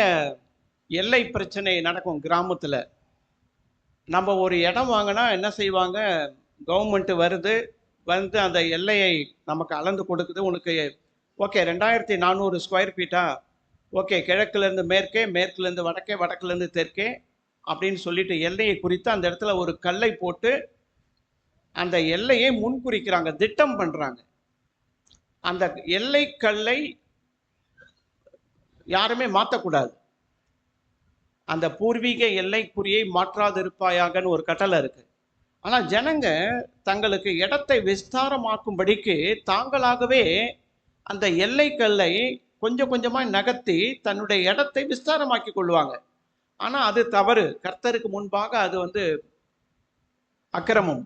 எல்லை பிரச்சனை நடக்கும் கிராமத்தில். நம்ம ஒரு இடம் வாங்கினா என்ன செய்வாங்க, கவர்மெண்ட் வந்து அந்த எல்லையை நமக்கு அளந்து கொடுக்குது. உனக்கு ஓகே 2400 ஸ்கொயர் ஃபீட்டா, ஓகே கிழக்குலேருந்து மேற்கே, மேற்குலேருந்து வடக்கே, வடக்குலேருந்து தெற்கே அப்படின்னு சொல்லிட்டு எல்லையை குறித்து அந்த இடத்துல ஒரு கல்லை போட்டு அந்த எல்லையை முன்குறிக்கிறாங்க, திட்டம் பண்ணுறாங்க. அந்த எல்லை கல்லை யாருமே மாற்றக்கூடாது. அந்த பூர்வீக எல்லைக்குறியை மாற்றாதிருப்பாயாகன்னு ஒரு கட்டளை இருக்கு. ஆனால் ஜனங்க தங்களுக்கு இடத்தை விஸ்தாரமாக்கும்படிக்கு தாங்களாகவே அந்த எல்லை கல்லை கொஞ்சம் கொஞ்சமாக நகர்த்தி தன்னுடைய இடத்தை விஸ்தாரமாக்கி கொள்வாங்க. ஆனால் அது தவறு. கர்த்தருக்கு முன்பாக அது வந்து அக்கிரமம்,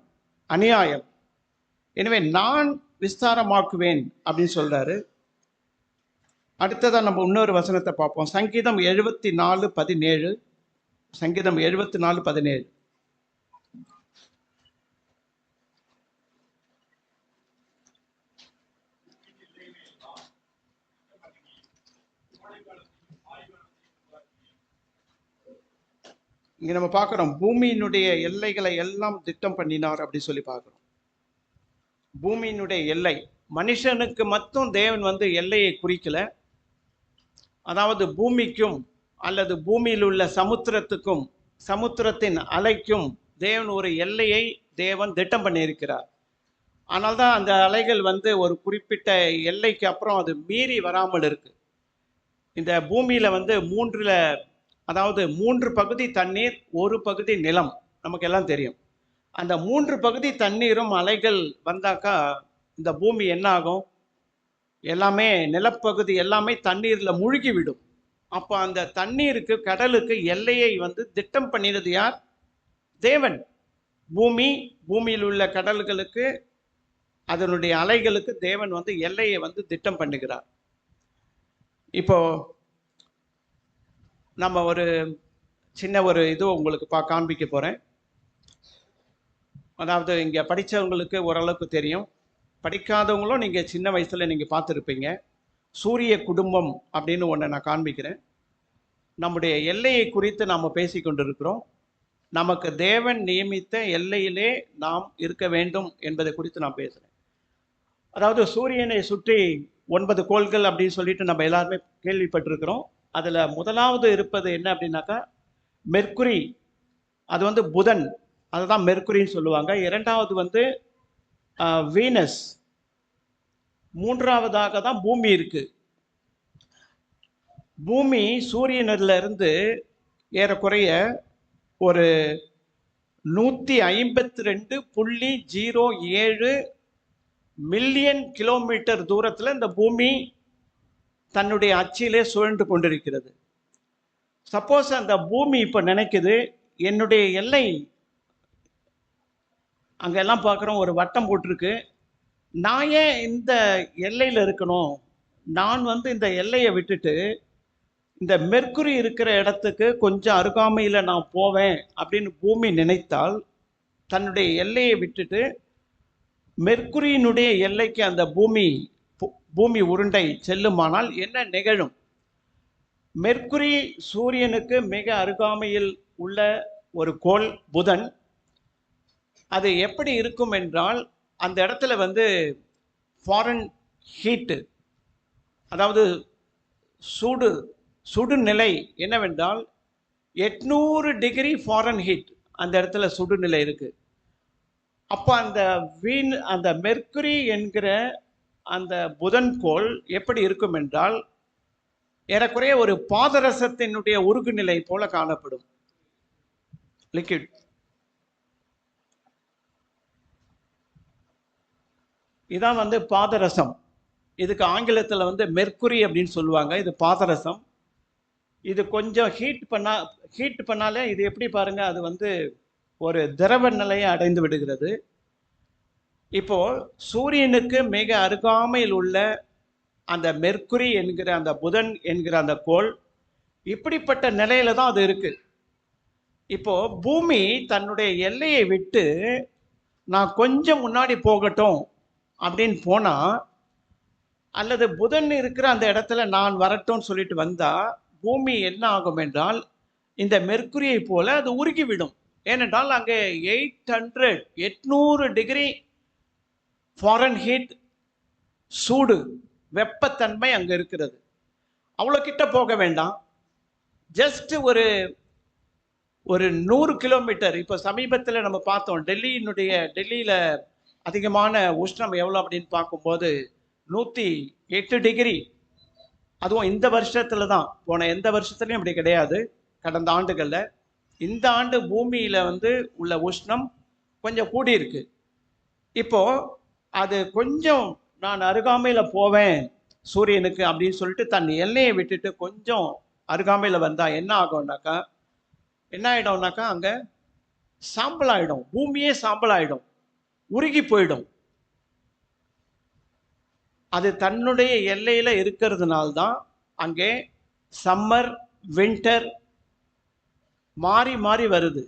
அநியாயம். எனவே நான் விஸ்தாரமாக்குவேன் அப்படின்னு சொல்றாரு. அடுத்ததான் நம்ம இன்னொரு வசனத்தை பார்ப்போம். சங்கீதம் 74:17. சங்கீதம் 74:17. இங்க நம்ம பார்க்குறோம், பூமியினுடைய எல்லைகளை எல்லாம் திட்டம் பண்ணினார் அப்படி சொல்லி பார்க்குறோம். பூமியினுடைய எல்லை, மனுஷனுக்கு மட்டும் தேவன் வந்து எல்லையை குறிக்கல. அதாவது பூமிக்கும் அல்லது பூமியில் உள்ள சமுத்திரத்துக்கும் சமுத்திரத்தின் அலைக்கும் தேவன் ஒரு எல்லையை தேவன் திட்டம் பண்ணியிருக்கிறார். ஆனால் தான் அந்த அலைகள் வந்து ஒரு குறிப்பிட்ட எல்லைக்கு அப்புறம் அது மீறி வராமல் இருக்கு. இந்த பூமியில வந்து அதாவது 3 பகுதி தண்ணீர், 1 பகுதி நிலம், நமக்கு எல்லாம் தெரியும். அந்த 3 பகுதி தண்ணீரும் அலைகள் வந்தாக்கா இந்த பூமி என்ன ஆகும், எல்லாமே நிலப்பகுதி எல்லாமே தண்ணீரில் மூழ்கி விடும். அப்போ அந்த தண்ணீருக்கு, கடலுக்கு எல்லையை வந்து திட்டம் பண்ணினது யார்? தேவன். பூமியில் உள்ள கடல்களுக்கு, அதனுடைய அலைகளுக்கு தேவன் வந்து எல்லையை வந்து திட்டம் பண்ணுகிறார். இப்போ நம்ம ஒரு சின்ன ஒரு இது உங்களுக்கு காண்பிக்க போகிறேன். அதாவது இங்கே படித்தவங்களுக்கு ஓரளவுக்கு தெரியும், படிக்காதவங்களும் நீங்கள் சின்ன வயசில் நீங்கள் பார்த்துருப்பீங்க. சூரிய குடும்பம் அப்படின்னு ஒன்று நான் காண்பிக்கிறேன். நம்முடைய எல்லையை குறித்து நாம் பேசி கொண்டிருக்கிறோம். நமக்கு தேவன் நியமித்த எல்லையிலே நாம் இருக்க வேண்டும் என்பதை குறித்து நான் பேசுகிறேன். அதாவது சூரியனை சுற்றி 9 கோள்கள் அப்படின்னு சொல்லிட்டு நம்ம எல்லாருமே கேள்விப்பட்டிருக்கிறோம். அதில் முதலாவது இருப்பது என்ன அப்படின்னாக்கா மெர்க்குரி, அது வந்து புதன், அதுதான் மெர்க்குரின்னு சொல்லுவாங்க. இரண்டாவது வந்து வீனஸ், மூன்றாவதாக தான் பூமி இருக்கு. பூமி சூரியனில் இருந்து ஏறக்குறைய ஒரு 152.07 மில்லியன் கிலோமீட்டர் தூரத்தில் இந்த பூமி தன்னுடைய அச்சிலே சுழன்று கொண்டிருக்கிறது. சப்போஸ் அந்த பூமி இப்போ நினைக்குது என்னுடைய எல்லை, அங்கெல்லாம் பார்க்குறோம் ஒரு வட்டம் போட்டிருக்கு, நான் ஏன் இந்த எல்லையில் இருக்கணும், நான் வந்து இந்த எல்லையை விட்டுட்டு இந்த மெர்க்குரி இருக்கிற இடத்துக்கு கொஞ்சம் அருகாமையில் நான் போவேன் அப்படின்னு பூமி நினைத்தால், தன்னுடைய எல்லையை விட்டுட்டு மெர்க்குரியினுடைய எல்லைக்கு அந்த பூமி உருண்டை செல்லுமானால் என்ன நிகழும்? மெர்க்குரி சூரியனுக்கு மிக அருகாமையில் உள்ள ஒரு கோள் புதன். அது எப்படி இருக்கும் என்றால், அந்த இடத்துல வந்து ஃபாரன் ஹீட்டு, அதாவது சுடுநிலை என்னவென்றால் 800 டிகிரி ஃபாரன் ஹீட் அந்த இடத்துல சுடுநிலை இருக்கு. அப்போ அந்த மெர்க்குரி என்கிற அந்த புதன் கோள் எப்படி இருக்கும் என்றால் ஏறக்குறைய ஒரு பாதரசத்தினுடைய உருகு நிலை போல காணப்படும், லிக்விட். இதான் வந்து பாதரசம். இதுக்கு ஆங்கிலத்தில் வந்து மெர்க்குரி அப்படின்னு சொல்லுவாங்க. இது பாதரசம். இது கொஞ்சம் ஹீட் பண்ணாலே இது எப்படி பாருங்க, அது வந்து ஒரு திரவ நிலையை அடைந்து விடுகிறது. இப்போ சூரியனுக்கு மிக அருகாமையில் உள்ள அந்த மெர்க்குரி என்கிற அந்த புதன் என்கிற அந்த கோள் இப்படிப்பட்ட நிலையில தான் அது இருக்கு. இப்போ பூமி தன்னுடைய எல்லையை விட்டு நான் கொஞ்சம் முன்னாடி போகட்டும் அப்படின்னு போனா, அல்லது புதன் இருக்கிற அந்த இடத்துல நான் வரட்டும்னு சொல்லிட்டு வந்தா, பூமி என்ன ஆகும் என்றால் இந்த மெர்க்குரியை போல அது உருகிவிடும். ஏனென்றால் அங்கே 800 டிகிரி ஃபாரன் ஹீட், சூடு, வெப்பத்தன்மை அங்கே இருக்கிறது. அவ்வளோ கிட்ட போக வேண்டாம், ஜஸ்ட் ஒரு 100 கிலோமீட்டர். இப்போ சமீபத்தில் நம்ம பார்த்தோம், டெல்லியில் அதிகமான உஷ்ணம் எவ்வளோ அப்படின்னு பார்க்கும்போது 108 டிகிரி. அதுவும் இந்த வருஷத்தில் தான், போன எந்த வருஷத்துலையும் அப்படி கிடையாது கடந்த ஆண்டுகளில். இந்த ஆண்டு பூமியில் வந்து உள்ள உஷ்ணம் கொஞ்சம் கூடியிருக்கு. இப்போ அது கொஞ்சம் நான் அருகாமையில் போவேன் சூரியனுக்கு அப்படின்னு சொல்லிட்டு தன் எல்லையை விட்டுட்டு கொஞ்சம் அருகாமையில் வந்தால் என்ன ஆகிடும்னாக்கா அங்கே சாம்பல் ஆகிடும், பூமியே சாம்பல் ஆகிடும், உருகி போயிடும். அது தன்னுடைய எல்லையில் இருக்கிறதுனால்தான் அங்கே சம்மர் வின்டர் மாறி மாறி வருது.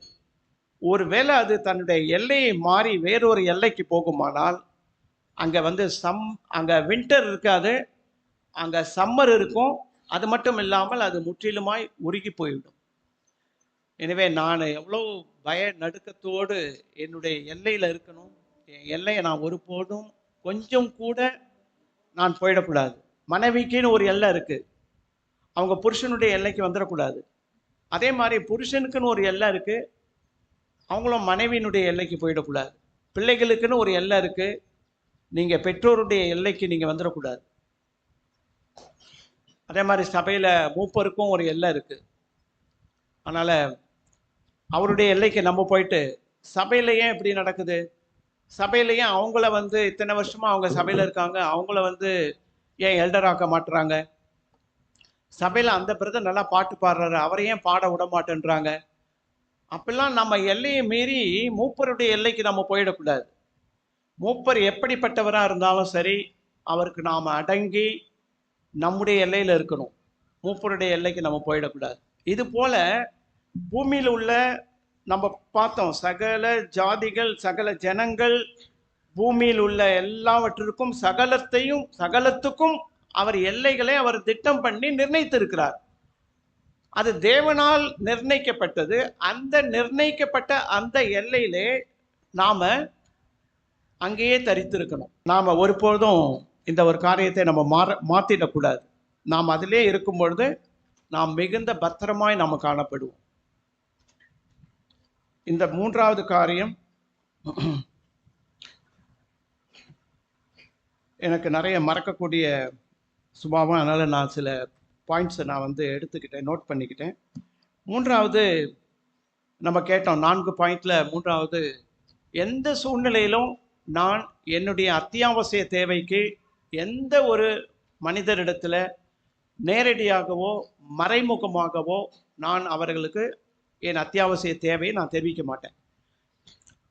ஒருவேளை அது தன்னுடைய எல்லையை மாறி வேறொரு எல்லைக்கு போகுமானால் அங்கே வந்து அங்கே வின்டர் இருக்காது, அங்கே சம்மர் இருக்கும். அது மட்டும் இல்லாமல் அது முற்றிலுமாய் உருகி போய்விடும். எனவே நான் எவ்வளோ நடுக்கத்தோடு என்னுடைய எல்லையில் இருக்கணும். என் எல்லையை நான் ஒருபோதும் கொஞ்சம் கூட நான் போயிடக்கூடாது. மனைவிக்குன்னு ஒரு எல்லை இருக்குது, அவங்க புருஷனுடைய எல்லைக்கு வந்துடக்கூடாது. அதே மாதிரி புருஷனுக்குன்னு ஒரு எல்லை இருக்குது, அவங்களும் மனைவியினுடைய எல்லைக்கு போயிடக்கூடாது. பிள்ளைகளுக்குன்னு ஒரு எல்லை இருக்குது, நீங்கள் பெற்றோருடைய எல்லைக்கு நீங்கள் வந்துடக்கூடாது. அதே மாதிரி சபையில் மூப்பருக்கும் ஒரு எல்லை இருக்குது. அதனால் அவருடைய எல்லைக்கு நம்ம போயிட்டு, சபையில் ஏன் இப்படி நடக்குது, சபையில் ஏன் அவங்கள வந்து இத்தனை வருஷமாக அவங்க சபையில் இருக்காங்க, அவங்கள வந்து ஏன் எல்டராக்க மாட்டுறாங்க, சபையில் அந்த பிரதர் நல்லா பாட்டு பாடுறாரு அவரை ஏன் பாட விட மாட்டேன்றாங்க, அப்பெல்லாம் நம்ம எல்லையை மீறி மூப்பருடைய எல்லைக்கு நம்ம போயிடக்கூடாது. மூப்பர் எப்படிப்பட்டவராக இருந்தாலும் சரி, அவருக்கு நாம் அடங்கி நம்முடைய எல்லையில் இருக்கணும். மூப்பருடைய எல்லைக்கு நம்ம போயிடக்கூடாது. இது போல பூமியில் உள்ள நம்ம பார்த்தோம், சகல ஜாதிகள், சகல ஜனங்கள், பூமியில் உள்ள எல்லாவற்றிற்கும் சகலத்துக்கும் அவர் எல்லைகளை அவர் திட்டம் பண்ணி நிர்ணயித்திருக்கிறார். அது தேவனால் நிர்ணயிக்கப்பட்டது. அந்த நிர்ணயிக்கப்பட்ட அந்த எல்லையிலே நாம அங்கேயே தரித்திருக்கணும். நாம் ஒருபோதும் இந்த ஒரு காரியத்தை நம்ம மாற்றிடக்கூடாது. நாம் அதிலே இருக்கும் பொழுது நாம் மிகுந்த பத்திரமாய் நாம் காணப்படுவோம். இந்த மூன்றாவது காரியம் எனக்கு நிறைய மறக்கக்கூடிய சுபாவம். அதனால் நான் சில பாயிண்ட்ஸை நான் எடுத்துக்கிட்டேன், நோட் பண்ணிக்கிட்டேன். மூன்றாவது நம்ம கேட்டோம், 4 பாயிண்ட்ல மூன்றாவது, எந்த சூழ்நிலையிலும் நான் என்னுடைய அத்தியாவசிய தேவைக்கு எந்த ஒரு மனிதரிடத்துல நேரடியாகவோ மறைமுகமாகவோ நான் அவர்களுக்கு என் அத்தியாவசிய தேவையை நான் தெரிவிக்க மாட்டேன்.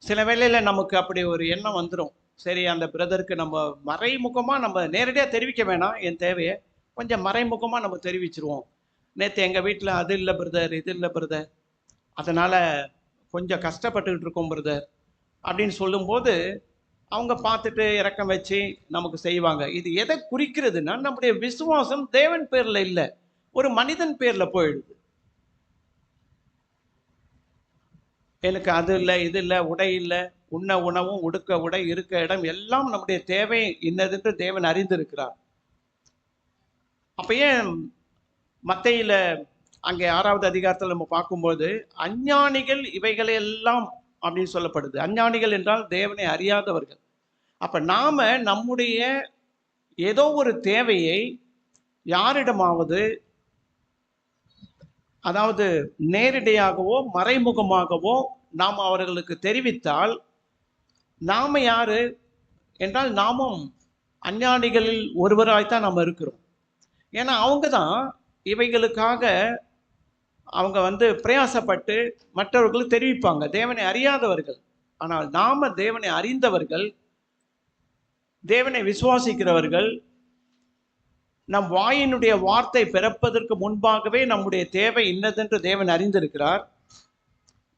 சில வேளையில் நமக்கு அப்படி ஒரு எண்ணம் வந்துடும், சரி அந்த பிரதருக்கு நம்ம மறைமுகமாக நம்ம நேரடியாக தெரிவிக்க வேணாம், என் தேவையை கொஞ்சம் மறைமுகமாக நம்ம தெரிவிச்சிருவோம். நேற்று எங்கள் வீட்டில் அது இல்லை பிரதர், இது இல்லை பிரதர், அதனால் கொஞ்சம் கஷ்டப்பட்டுக்கிட்டு இருக்கோம் பிரதர் அப்படின்னு சொல்லும்போது அவங்க பார்த்துட்டு இறக்கம் வச்சு நமக்கு செய்வாங்க. இது எதை குறிக்கிறதுனா, நம்முடைய விசுவாசம் தேவன் பேரில் இல்லை, ஒரு மனிதன் பேரில் போயிடுது. எனக்கு அது இல்லை, இது இல்லை, உடை இல்லை, உண்ண உணவும் உடுக்க உடை இருக்க இடம் எல்லாம் நம்முடைய தேவை இன்னதென்று தேவன் அறிந்திருக்கிறார். அப்ப ஏன் மத்தேயில அங்கே 6வது அதிகாரத்தில் நம்ம பார்க்கும்போது அஞ்ஞானிகள் இவைகளை எல்லாம் அப்படின்னு சொல்லப்படுது. அஞ்ஞானிகள் என்றால் தேவனை அறியாதவர்கள். அப்ப நாம நம்முடைய ஏதோ ஒரு தேவையை யாரிடமாவது, அதாவது நேரடியாகவோ மறைமுகமாகவோ நாம் அவர்களுக்கு தெரிவித்தால், நாம யாரு என்றால் நாமும் அஞ்ஞானிகளில் ஒருவராய்த்தான் நாம் இருக்கிறோம். ஏன்னா அவங்க தான் இவைகளுக்காக அவங்க பிரயாசப்பட்டு மற்றவர்களுக்கு தெரிவிப்பாங்க. தேவனை அறியாதவர்கள். ஆனால் நாம தேவனை அறிந்தவர்கள், தேவனை விசுவாசிக்கிறவர்கள், நம் வாயினுடைய வார்த்தை பிறப்பதற்கு முன்பாகவே நம்முடைய தேவை இன்னதென்று தேவன் அறிந்திருக்கிறார்.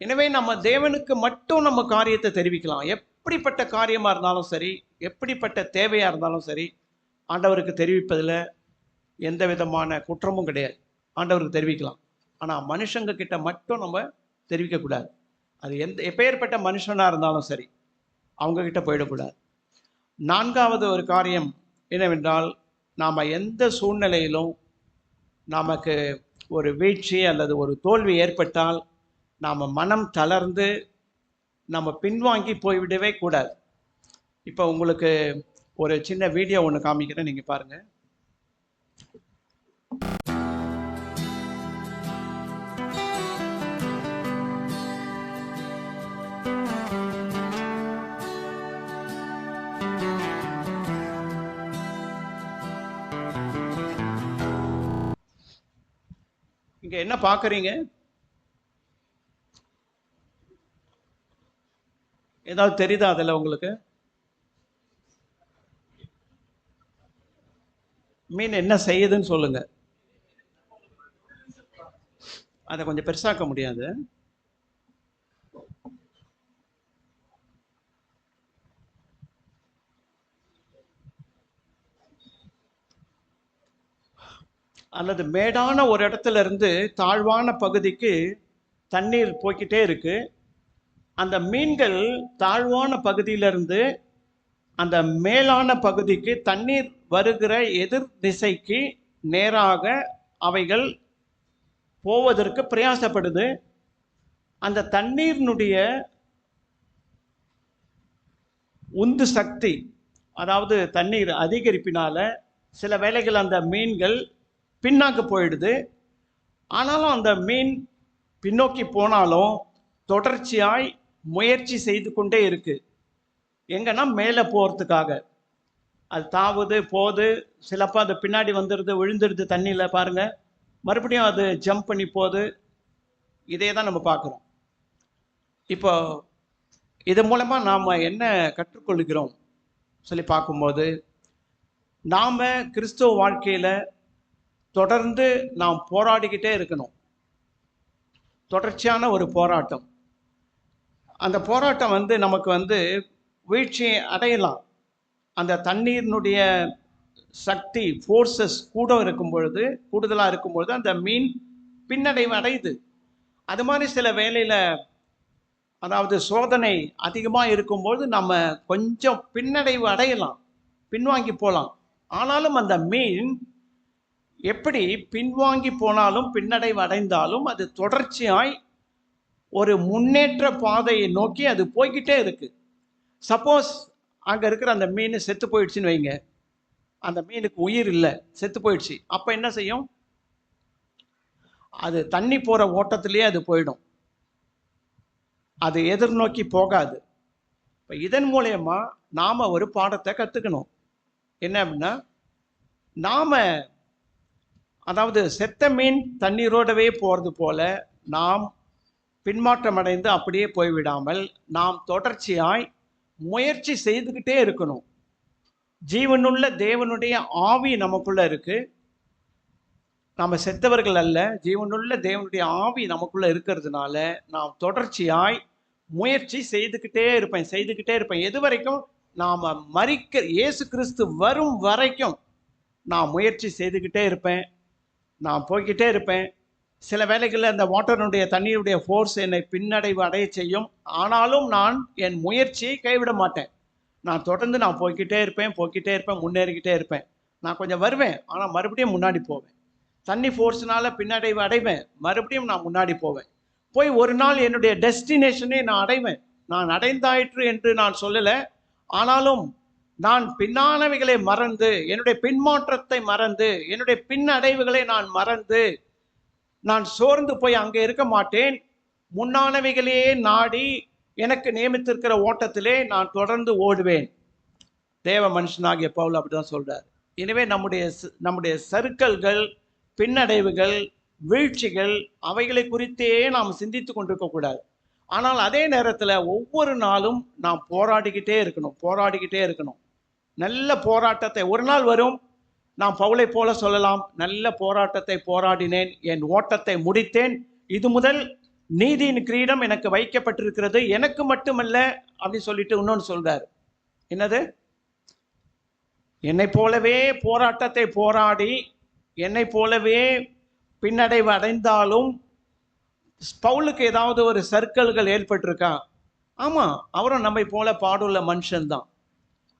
எனவே நம்ம தேவனுக்கு மட்டும் நம்ம காரியத்தை தெரிவிக்கலாம். எப்படிப்பட்ட காரியமா இருந்தாலும் சரி, எப்படிப்பட்ட தேவையா இருந்தாலும் சரி, ஆண்டவருக்கு தெரிவிப்பதில் எந்த விதமான குற்றமும் கிடையாது. ஆண்டவருக்கு தெரிவிக்கலாம். ஆனால் மனுஷங்க கிட்ட மட்டும் நம்ம தெரிவிக்கக்கூடாது. அது எப்பேற்பட்ட மனுஷனாக இருந்தாலும் சரி, அவங்க கிட்ட போயிடக்கூடாது. 4வது ஒரு காரியம் என்னவென்றால், நாம் எந்த சூழ்நிலையிலும் நமக்கு ஒரு வீழ்ச்சி அல்லது ஒரு தோல்வி ஏற்பட்டால் நாம் மனம் தளர்ந்து நம்ம பின்வாங்கி போய்விடவே கூடாது. இப்போ உங்களுக்கு ஒரு சின்ன வீடியோ ஒன்று காமிக்கிறேன், நீங்கள் பாருங்கள். இங்க என்ன பார்க்குறீங்க? ஏதாவது தெரியுதா அதில் உங்களுக்கு? மீன் என்ன செய்யுதுன்னு சொல்லுங்க. அதை கொஞ்சம் பெருசாக்க முடியாது. அல்லது மேடான ஒரு இடத்துல இருந்து தாழ்வான பகுதிக்கு தண்ணீர் போய்கிட்டே இருக்கு. அந்த மீன்கள் தாழ்வான பகுதியிலிருந்து அந்த மேலான பகுதிக்கு தண்ணீர் வருகிற எதிர் திசைக்கு நேராக அவைகள் போவதற்கு பிரயாசப்படுது. அந்த தண்ணீரினுடைய உந்து சக்தி, அதாவது தண்ணீர் அதிகரிப்பினால சில வேளைகள் அந்த மீன்கள் பின்னாக்கு போயிடுது. ஆனாலும் அந்த மீன் பின்னோக்கி போனாலும் தொடர்ச்சியாய் முயற்சி செய்து கொண்டே இருக்கு. எங்கன்னா மேலே போகிறதுக்காக அது தாவுது போகுது. சிலப்போ அது பின்னாடி வந்துடுது, விழுந்துடுது தண்ணியில் பாருங்க, மறுபடியும் அது ஜம்ப் பண்ணி போகுது. இதே தான் நம்ம பார்க்குறோம். இப்போ இது மூலமாக நாம் என்ன கற்றுக்கொள்கிறோம் சொல்லி பார்க்கும்போது, நாம் கிறிஸ்துவ வாழ்க்கையில் தொடர்ந்து நாம் போராடிக்கிட்டே இருக்கணும். தொடர்ச்சியான ஒரு போராட்டம். அந்த போராட்டம் நமக்கு வீழ்ச்சியை அடையலாம். அந்த தண்ணீரினுடைய சக்தி, ஃபோர்ஸஸ் கூட இருக்கும் பொழுது, கூடுதலாக இருக்கும் பொழுது அந்த மீன் பின்னடைவு அடையுது. அது மாதிரி சில வேளையில், அதாவது சோதனை அதிகமாக இருக்கும்போது நம்ம கொஞ்சம் பின்னடைவு அடையலாம், பின்வாங்கி போகலாம். ஆனாலும் அந்த மீன் எப்படி பின்வாங்கி போனாலும் பின்னடைவு அடைந்தாலும் அது தொடர்ச்சியாய் ஒரு முன்னேற்ற பாதையை நோக்கி அது போய்கிட்டே இருக்கு. சப்போஸ் அங்கே இருக்கிற அந்த மீன் செத்து போயிடுச்சுன்னு வைங்க, அந்த மீனுக்கு உயிர் இல்லை, செத்து போயிடுச்சு. அப்போ என்ன செய்யும்? அது தண்ணி போகிற ஓட்டத்திலேயே அது போயிடும், அது எதிர்நோக்கி போகாது. இப்போ இதன் மூலயமா நாம் ஒரு பாடத்தை கற்றுக்கணும். என்ன அப்படின்னா, நாம் அதாவது செத்த மீன் தண்ணீரோடவே போகிறது போல நாம் பின்மாற்றம் அடைந்து அப்படியே போய்விடாமல் நாம் தொடர்ச்சியாய் முயற்சி செய்துக்கிட்டே இருக்கணும். ஜீவனுள்ள தேவனுடைய ஆவி நமக்குள்ள இருக்கு. நாம் செத்தவர்கள் அல்ல, ஜீவனுள்ள தேவனுடைய ஆவி நமக்குள்ள இருக்கிறதுனால நாம் தொடர்ச்சியாய் முயற்சி செய்துக்கிட்டே இருப்பேன். எது வரைக்கும்? நாம் இயேசு கிறிஸ்து வரும் வரைக்கும் நான் முயற்சி செய்துக்கிட்டே இருப்பேன், நான் போய்கிட்டே இருப்பேன். சில வேளைகளில் அந்த வாட்டருடைய தண்ணீருடைய ஃபோர்ஸ் என்னை பின்னடைவு அடைய செய்யும். ஆனாலும் நான் என் முயற்சியை கைவிட மாட்டேன். நான் தொடர்ந்து நான் போய்கிட்டே இருப்பேன், முன்னேறிக்கிட்டே இருப்பேன். நான் கொஞ்சம் வருவேன், ஆனால் மறுபடியும் முன்னாடி போவேன். தண்ணி ஃபோர்ஸ்னால பின்னடைவு அடைவேன், மறுபடியும் நான் முன்னாடி போவேன். போய் ஒரு நாள் என்னுடைய டெஸ்டினேஷனை நான் அடைவேன். நான் அடைந்தாயிற்று என்று நான் சொல்லலை, ஆனாலும் நான் பின்னானவைகளை மறந்து, என்னுடைய பின்மாற்றத்தை மறந்து, என்னுடைய பின்னடைவுகளை நான் மறந்து நான் சோர்ந்து போய் அங்கே இருக்க மாட்டேன். முன்னானவைகளையே நாடி எனக்கு நியமித்திருக்கிற ஓட்டத்திலே நான் தொடர்ந்து ஓடுவேன். தேவ மனுஷனாகிய பவுல் அப்படிதான் சொல்றார். எனவே நம்முடைய சறுக்கல்கள், பின்னடைவுகள், வீழ்ச்சிகள், அவைகளை குறித்தே நாம் சிந்தித்து கொண்டிருக்க கூடாது. ஆனால் அதே நேரத்தில் ஒவ்வொரு நாளும் நாம் போராடிக்கிட்டே இருக்கணும். நல்ல போராட்டத்தை, ஒரு நாள் வரும், நான் பவுலை போல சொல்லலாம், நல்ல போராட்டத்தை போராடினேன், என் ஓட்டத்தை முடித்தேன், இது முதல் நீதியின் கிரீடம் எனக்கு வைக்கப்பட்டிருக்கிறது, எனக்கு மட்டுமல்ல அப்படின்னு சொல்லிட்டு இன்னொன்று சொல்றாரு. என்னது? என்னை போலவே போராட்டத்தை போராடி என்னை போலவே பின்னடைவு அடைந்தாலும் பவுலுக்கு ஏதாவது ஒரு சர்க்கிள்கள் ஏற்பட்டிருக்கா? ஆமாம், அவரும் நம்மை போல பாடுள்ள மனுஷன்தான்.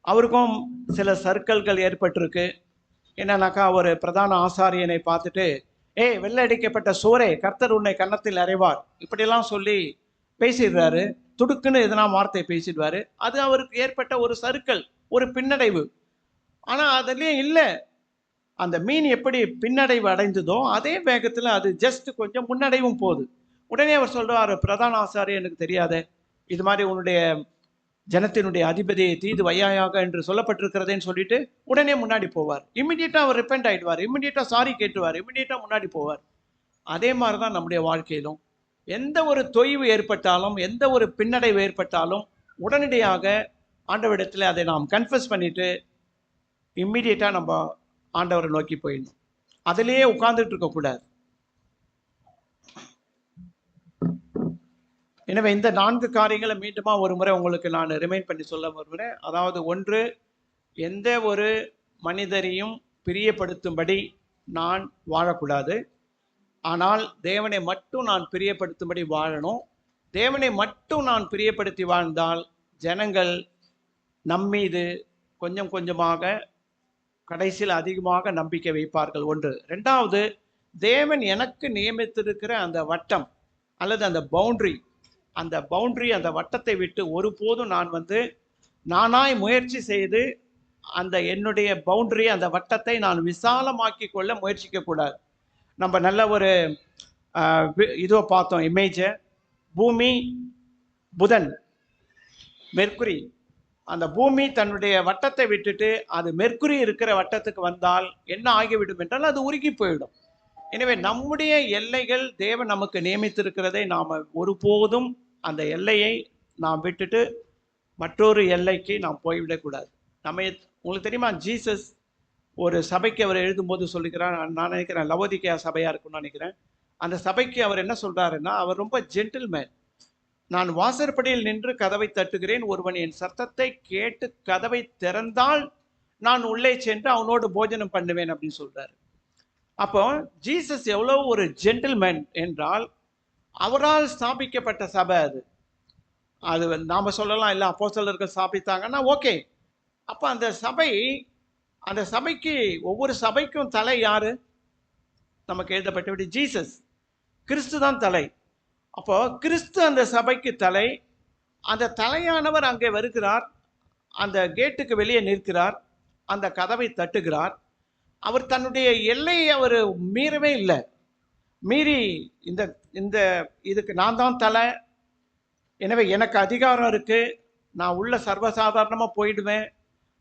அவருக்கும் சில சர்க்கிள்கள் ஏற்பட்டிருக்கு. என்னன்னாக்கா, ஒரு பிரதான ஆசாரியனை பார்த்துட்டு, வெள்ளை அடிக்கப்பட்ட சோரே, கர்த்தர் உன்னை கன்னத்தில் அறைவார், இப்படியெல்லாம் சொல்லி பேசிடுறாரு. துடுக்குன்னு எதனா வார்த்தை பேசிடுவாரு. அது அவருக்கு ஏற்பட்ட ஒரு சர்க்கிள், ஒரு பின்னடைவு. ஆனால் அதுலேயும் இல்லை, அந்த மீன் எப்படி பின்னடைவு அடைந்ததோ அதே வேகத்தில் அது ஜஸ்ட் கொஞ்சம் முன்னடைவும் போகுது. உடனே அவர் சொல்றார், பிரதான ஆசாரியர், எனக்கு தெரியாத, இது மாதிரி உன்னுடைய ஜனத்தினுடைய அதிபதியை தீது வையாயாக என்று சொல்லப்பட்டிருக்கிறதேன்னு சொல்லிட்டு உடனே முன்னாடி போவார். இம்மிடியட்டாக அவர் ரிப்பெண்ட் ஆகிடுவார், இம்மிடியட்டாக சாரி கேட்டுவார், இம்மிடியட்டாக முன்னாடி போவார். அதே மாதிரி தான் நம்முடைய வாழ்க்கையிலும் எந்த ஒரு தொய்வு ஏற்பட்டாலும், எந்த ஒரு பின்னடைவு ஏற்பட்டாலும் உடனடியாக ஆண்டவரிடத்தில் அதை நாம் கன்ஃபஸ் பண்ணிட்டு இம்மிடியட்டாக நம்ம ஆண்டவரை நோக்கி போயிடணும். அதிலேயே உட்கார்ந்துட்டு இருக்கக்கூடாது. எனவே இந்த 4 காரியங்களை மீண்டுமா ஒரு முறை உங்களுக்கு நான் ரிமைண்ட் பண்ணி சொல்ல வருகிறேன். அதாவது, 1, எந்த ஒரு மனிதரையும் பிரியப்படுத்தும்படி நான் வாழக்கூடாது, ஆனால் தேவனை மட்டும் நான் பிரியப்படுத்தும்படி வாழணும். தேவனை மட்டும் நான் பிரியப்படுத்தி வாழ்ந்தால் ஜனங்கள் நம்மீது கொஞ்சம் கொஞ்சமாக, கடைசியில் அதிகமாக நம்பிக்கை வைப்பார்கள். 1. 2வது, தேவன் எனக்கு நியமித்திருக்கிற அந்த வட்டம் அல்லது அந்த பவுண்டரி, அந்த வட்டத்தை விட்டு ஒருபோதும் நான் நானாய் முயற்சி செய்து அந்த என்னுடைய பவுண்டரி, அந்த வட்டத்தை நான் விசாலமாக்கி கொள்ள முயற்சிக்க கூடாது. நம்ம நல்ல ஒரு இதோ பார்த்தோம் இமேஜை, பூமி, புதன், மெர்க்குரி. அந்த பூமி தன்னுடைய வட்டத்தை விட்டுட்டு அது மெர்க்குரி இருக்கிற வட்டத்துக்கு வந்தால் என்ன ஆகிவிடும் என்றால் அது உருகி போயிடும். எனவே நம்முடைய எல்லைகள் தேவன் நமக்கு நியமித்திருக்கிறதை நாம் ஒருபோதும் அந்த எல்லையை நாம் விட்டுட்டு மற்றொரு எல்லைக்கு நாம் போய்விடக்கூடாது. உங்களுக்கு தெரியுமா, ஜீசஸ் ஒரு சபைக்கு அவர் எழுதும்போது சொல்லிக்கிறார், நான் நினைக்கிறேன் லவோதிக்கேயா சபையாக இருக்குன்னு நினைக்கிறேன். அந்த சபைக்கு அவர் என்ன சொல்கிறாருன்னா, அவர் ரொம்ப ஜென்டில்மேன். நான் வாசற்படியில் நின்று கதவை தட்டுகிறேன், ஒருவன் என் சத்தத்தை கேட்டு கதவை திறந்தால் நான் உள்ளே சென்று அவனோடு போஜனம் பண்ணுவேன் அப்படின்னு சொல்றாரு. அப்போ ஜீசஸ் எவ்வளோ ஒரு ஜென்டில்மேன் என்றால், அவரால் ஸ்தாபிக்கப்பட்ட சபை அது நாம சொல்லலாம், இல்லை அப்போஸ்தலர்கள் ஸ்தாபித்தாங்கன்னா ஓகே. அப்போ அந்த சபைக்கு, ஒவ்வொரு சபைக்கும் தலை யாரு? நமக்கு எழுதப்பட்டபடி ஜீசஸ், கிறிஸ்து தான் தலை. அப்போ கிறிஸ்து அந்த சபைக்கு தலை. அந்த தலையானவர் அங்கே வருகிறார், அந்த கேட்டுக்கு வெளியே நிற்கிறார், அந்த கதவை தட்டுகிறார். அவர் தன்னுடைய எல்லையை அவர் மீறவே இல்லை. மீறி இந்த இந்த இதுக்கு நான் தான் தலை, எனவே எனக்கு அதிகாரம் இருக்கு, நான் உள்ள சர்வசாதாரணமாக போயிடுவேன்,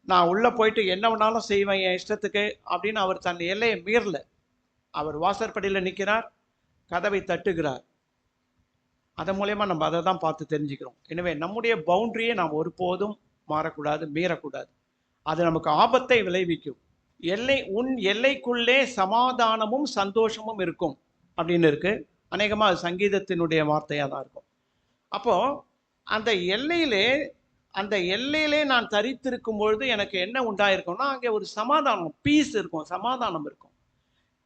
நான் உள்ளே போயிட்டு என்ன வேணாலும் செய்வேன் என் இஷ்டத்துக்கு அப்படின்னு அவர் தன் எல்லையை மீறல. அவர் வாசற்படியில் நிற்கிறார், கதவை தட்டுகிறார். அதன் மூலயமா நம்ம அதை தான் பார்த்து தெரிஞ்சுக்கிறோம். எனவே நம்முடைய பவுண்டரியை நாம் ஒருபோதும் மாறக்கூடாது, மீறக்கூடாது. அது நமக்கு ஆபத்தை விளைவிக்கும். உன் எல்லைக்குள்ளே சமாதானமும் சந்தோஷமும் இருக்கும் அப்படின்னு இருக்கு. அநேகமாக அது சங்கீதத்தினுடைய வார்த்தையாக தான் இருக்கும். அப்போ அந்த எல்லையிலே நான் தரித்திருக்கும் பொழுது எனக்கு என்ன உண்டாயிருக்கும்னா, அங்கே ஒரு சமாதானம், பீஸ் இருக்கும், சமாதானம் இருக்கும்.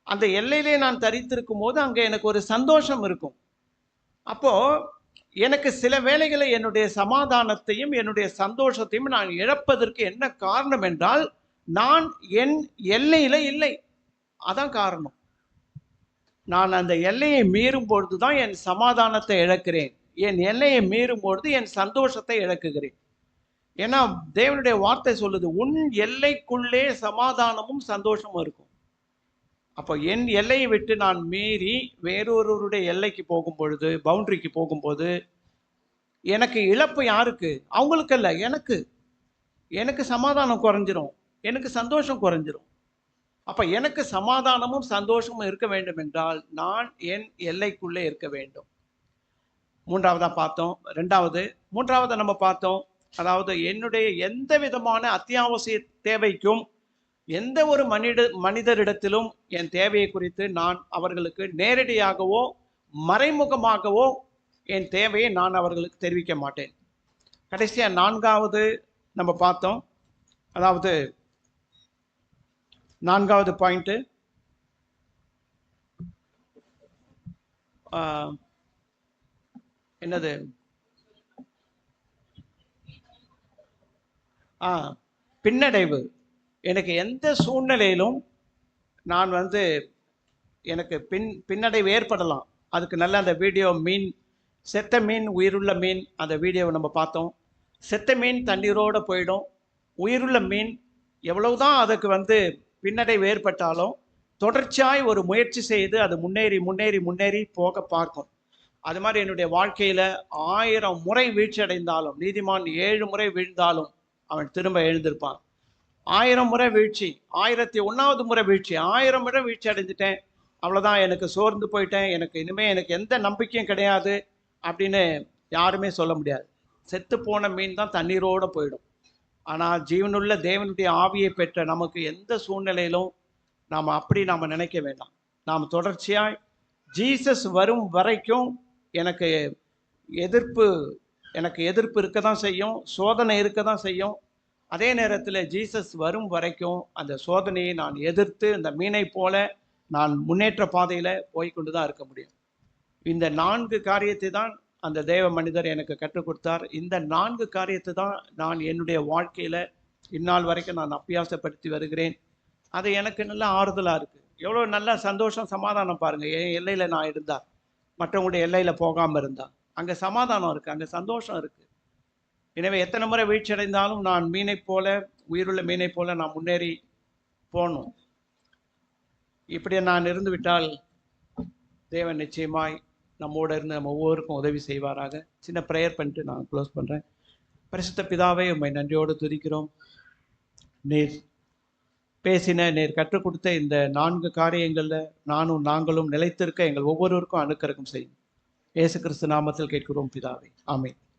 அந்த எல்லையிலே நான் தரித்திருக்கும் போது அங்கே எனக்கு ஒரு சந்தோஷம் இருக்கும். அப்போ எனக்கு சில வேளைகளை என்னுடைய சமாதானத்தையும் என்னுடைய சந்தோஷத்தையும் நான் இழப்பதற்கு என்ன காரணம் என்றால், நான் என் எல்லையில இல்லை. அதான் காரணம். நான் அந்த எல்லையை மீறும் பொழுது தான் என் சமாதானத்தை இழக்கிறேன், என் எல்லையை மீறும் பொழுது என் சந்தோஷத்தை இழக்குகிறேன். ஏன்னா தேவனுடைய வார்த்தை சொல்லுது, உன் எல்லைக்குள்ளே சமாதானமும் சந்தோஷமும் இருக்கும். அப்போ என் எல்லையை விட்டு நான் மீறி வேறொருவருடைய எல்லைக்கு போகும் பொழுது, பவுண்டரிக்கு போகும்போது எனக்கு இழப்பு யாருக்கு? அவங்களுக்கு இல்லை, எனக்கு சமாதானம் குறைஞ்சிரும், எனக்கு சந்தோஷம் குறைஞ்சிரும். அப்போ எனக்கு சமாதானமும் சந்தோஷமும் இருக்க வேண்டும் என்றால் நான் என் எல்லைக்குள்ளே இருக்க வேண்டும். மூன்றாவதாக பார்த்தோம். மூன்றாவது நம்ம பார்த்தோம், அதாவது என்னுடைய எந்த விதமான அத்தியாவசிய தேவைக்கும் எந்த ஒரு மனிதரிடத்திலும் என் தேவையை குறித்து நான் அவர்களுக்கு நேரடியாகவோ மறைமுகமாகவோ என் தேவையை நான் அவர்களுக்கு தெரிவிக்க மாட்டேன். கடைசியாக நான்காவது நம்ம பார்த்தோம், அதாவது நான்காவது பாயிண்ட், என்னது, பின்னடைவு. எனக்கு எந்த சூழ்நிலையிலும் நான் எனக்கு பின்னடைவு ஏற்படலாம். அதுக்கு நல்ல அந்த வீடியோ, செத்த மீன் உயிருள்ள மீன், அந்த வீடியோவை நம்ம பார்த்தோம். செத்த மீன் தண்ணீரோடு போயிடும், உயிருள்ள மீன் எவ்வளவுதான் அதுக்கு பின்னடைவு ஏற்பட்டாலும் தொடர்ச்சியாய் ஒரு முயற்சி செய்து அது முன்னேறி முன்னேறி முன்னேறி போக பார்க்கும். அது மாதிரி என்னுடைய வாழ்க்கையில் 1000 முறை வீழ்ச்சி அடைந்தாலும், நீதிமான் 7 முறை வீழ்ந்தாலும் அவன் திரும்ப எழுந்திருப்பான். 1000 முறை வீழ்ச்சி, 1001வது முறை வீழ்ச்சி, 1000 முறை வீழ்ச்சி அடைஞ்சிட்டேன், அவ்வளோதான், எனக்கு சோர்ந்து போயிட்டேன், எனக்கு எந்த நம்பிக்கையும் கிடையாது அப்படின்னு யாருமே சொல்ல முடியாது. செத்து போன மீன் தான் தண்ணீரோடு போயிடும். ஆனால் ஜீவனுள்ள தேவனுடைய ஆவியை பெற்ற நமக்கு எந்த சூழ்நிலையிலும் நாம் நினைக்க வேண்டாம். நாம் தொடர்ச்சியாய் ஜீசஸ் வரும் வரைக்கும் எனக்கு எதிர்ப்பு இருக்க தான் செய்யும், சோதனை இருக்க தான் செய்யும். அதே நேரத்தில் ஜீசஸ் வரும் வரைக்கும் அந்த சோதனையை நான் எதிர்த்து இந்த மீனை போல நான் முன்னேற்ற பாதையில் போய்கொண்டு தான் இருக்க முடியும். இந்த 4 காரியத்தை தான் அந்த தேவ மனிதர் எனக்கு கற்றுக் கொடுத்தார். இந்த 4 காரியத்தை தான் நான் என்னுடைய வாழ்க்கையில் இந்நாள் வரைக்கும் நான் அபியாசப்படுத்தி வருகிறேன். அது எனக்கு நல்ல ஆறுதலாக இருக்குது. எவ்வளோ நல்ல சந்தோஷம், சமாதானம் பாருங்கள். என் எல்லையில் நான் இருந்தால், மற்றவங்களுடைய எல்லையில் போகாமல் இருந்தால் அங்கே சமாதானம் இருக்குது, அங்கே சந்தோஷம் இருக்குது. எனவே எத்தனை முறை வீழ்ச்சி அடைந்தாலும் நான் உயிருள்ள மீனை போல நான் முன்னேறி போகணும். இப்படி நான் இருந்து விட்டால் தேவன் நிச்சயமாய் நம்மோட இருந்து நம்ம ஒவ்வொருக்கும் உதவி செய்வாராக. சின்ன ப்ரேயர் பண்ணிட்டு நான் க்ளோஸ் பண்ணுறேன். பரிசுத்த பிதாவே, உம்மை நன்றியோடு துதிக்கிறோம். நீர் கற்றுக் கொடுத்த இந்த 4 காரியங்களில் நாங்களும் நிலைத்திருக்க எங்கள் ஒவ்வொருவருக்கும் அனுக்கிரகம் செய்யும். இயேசு கிறிஸ்து நாமத்தில் கேட்கிறோம் பிதாவே, ஆமென்.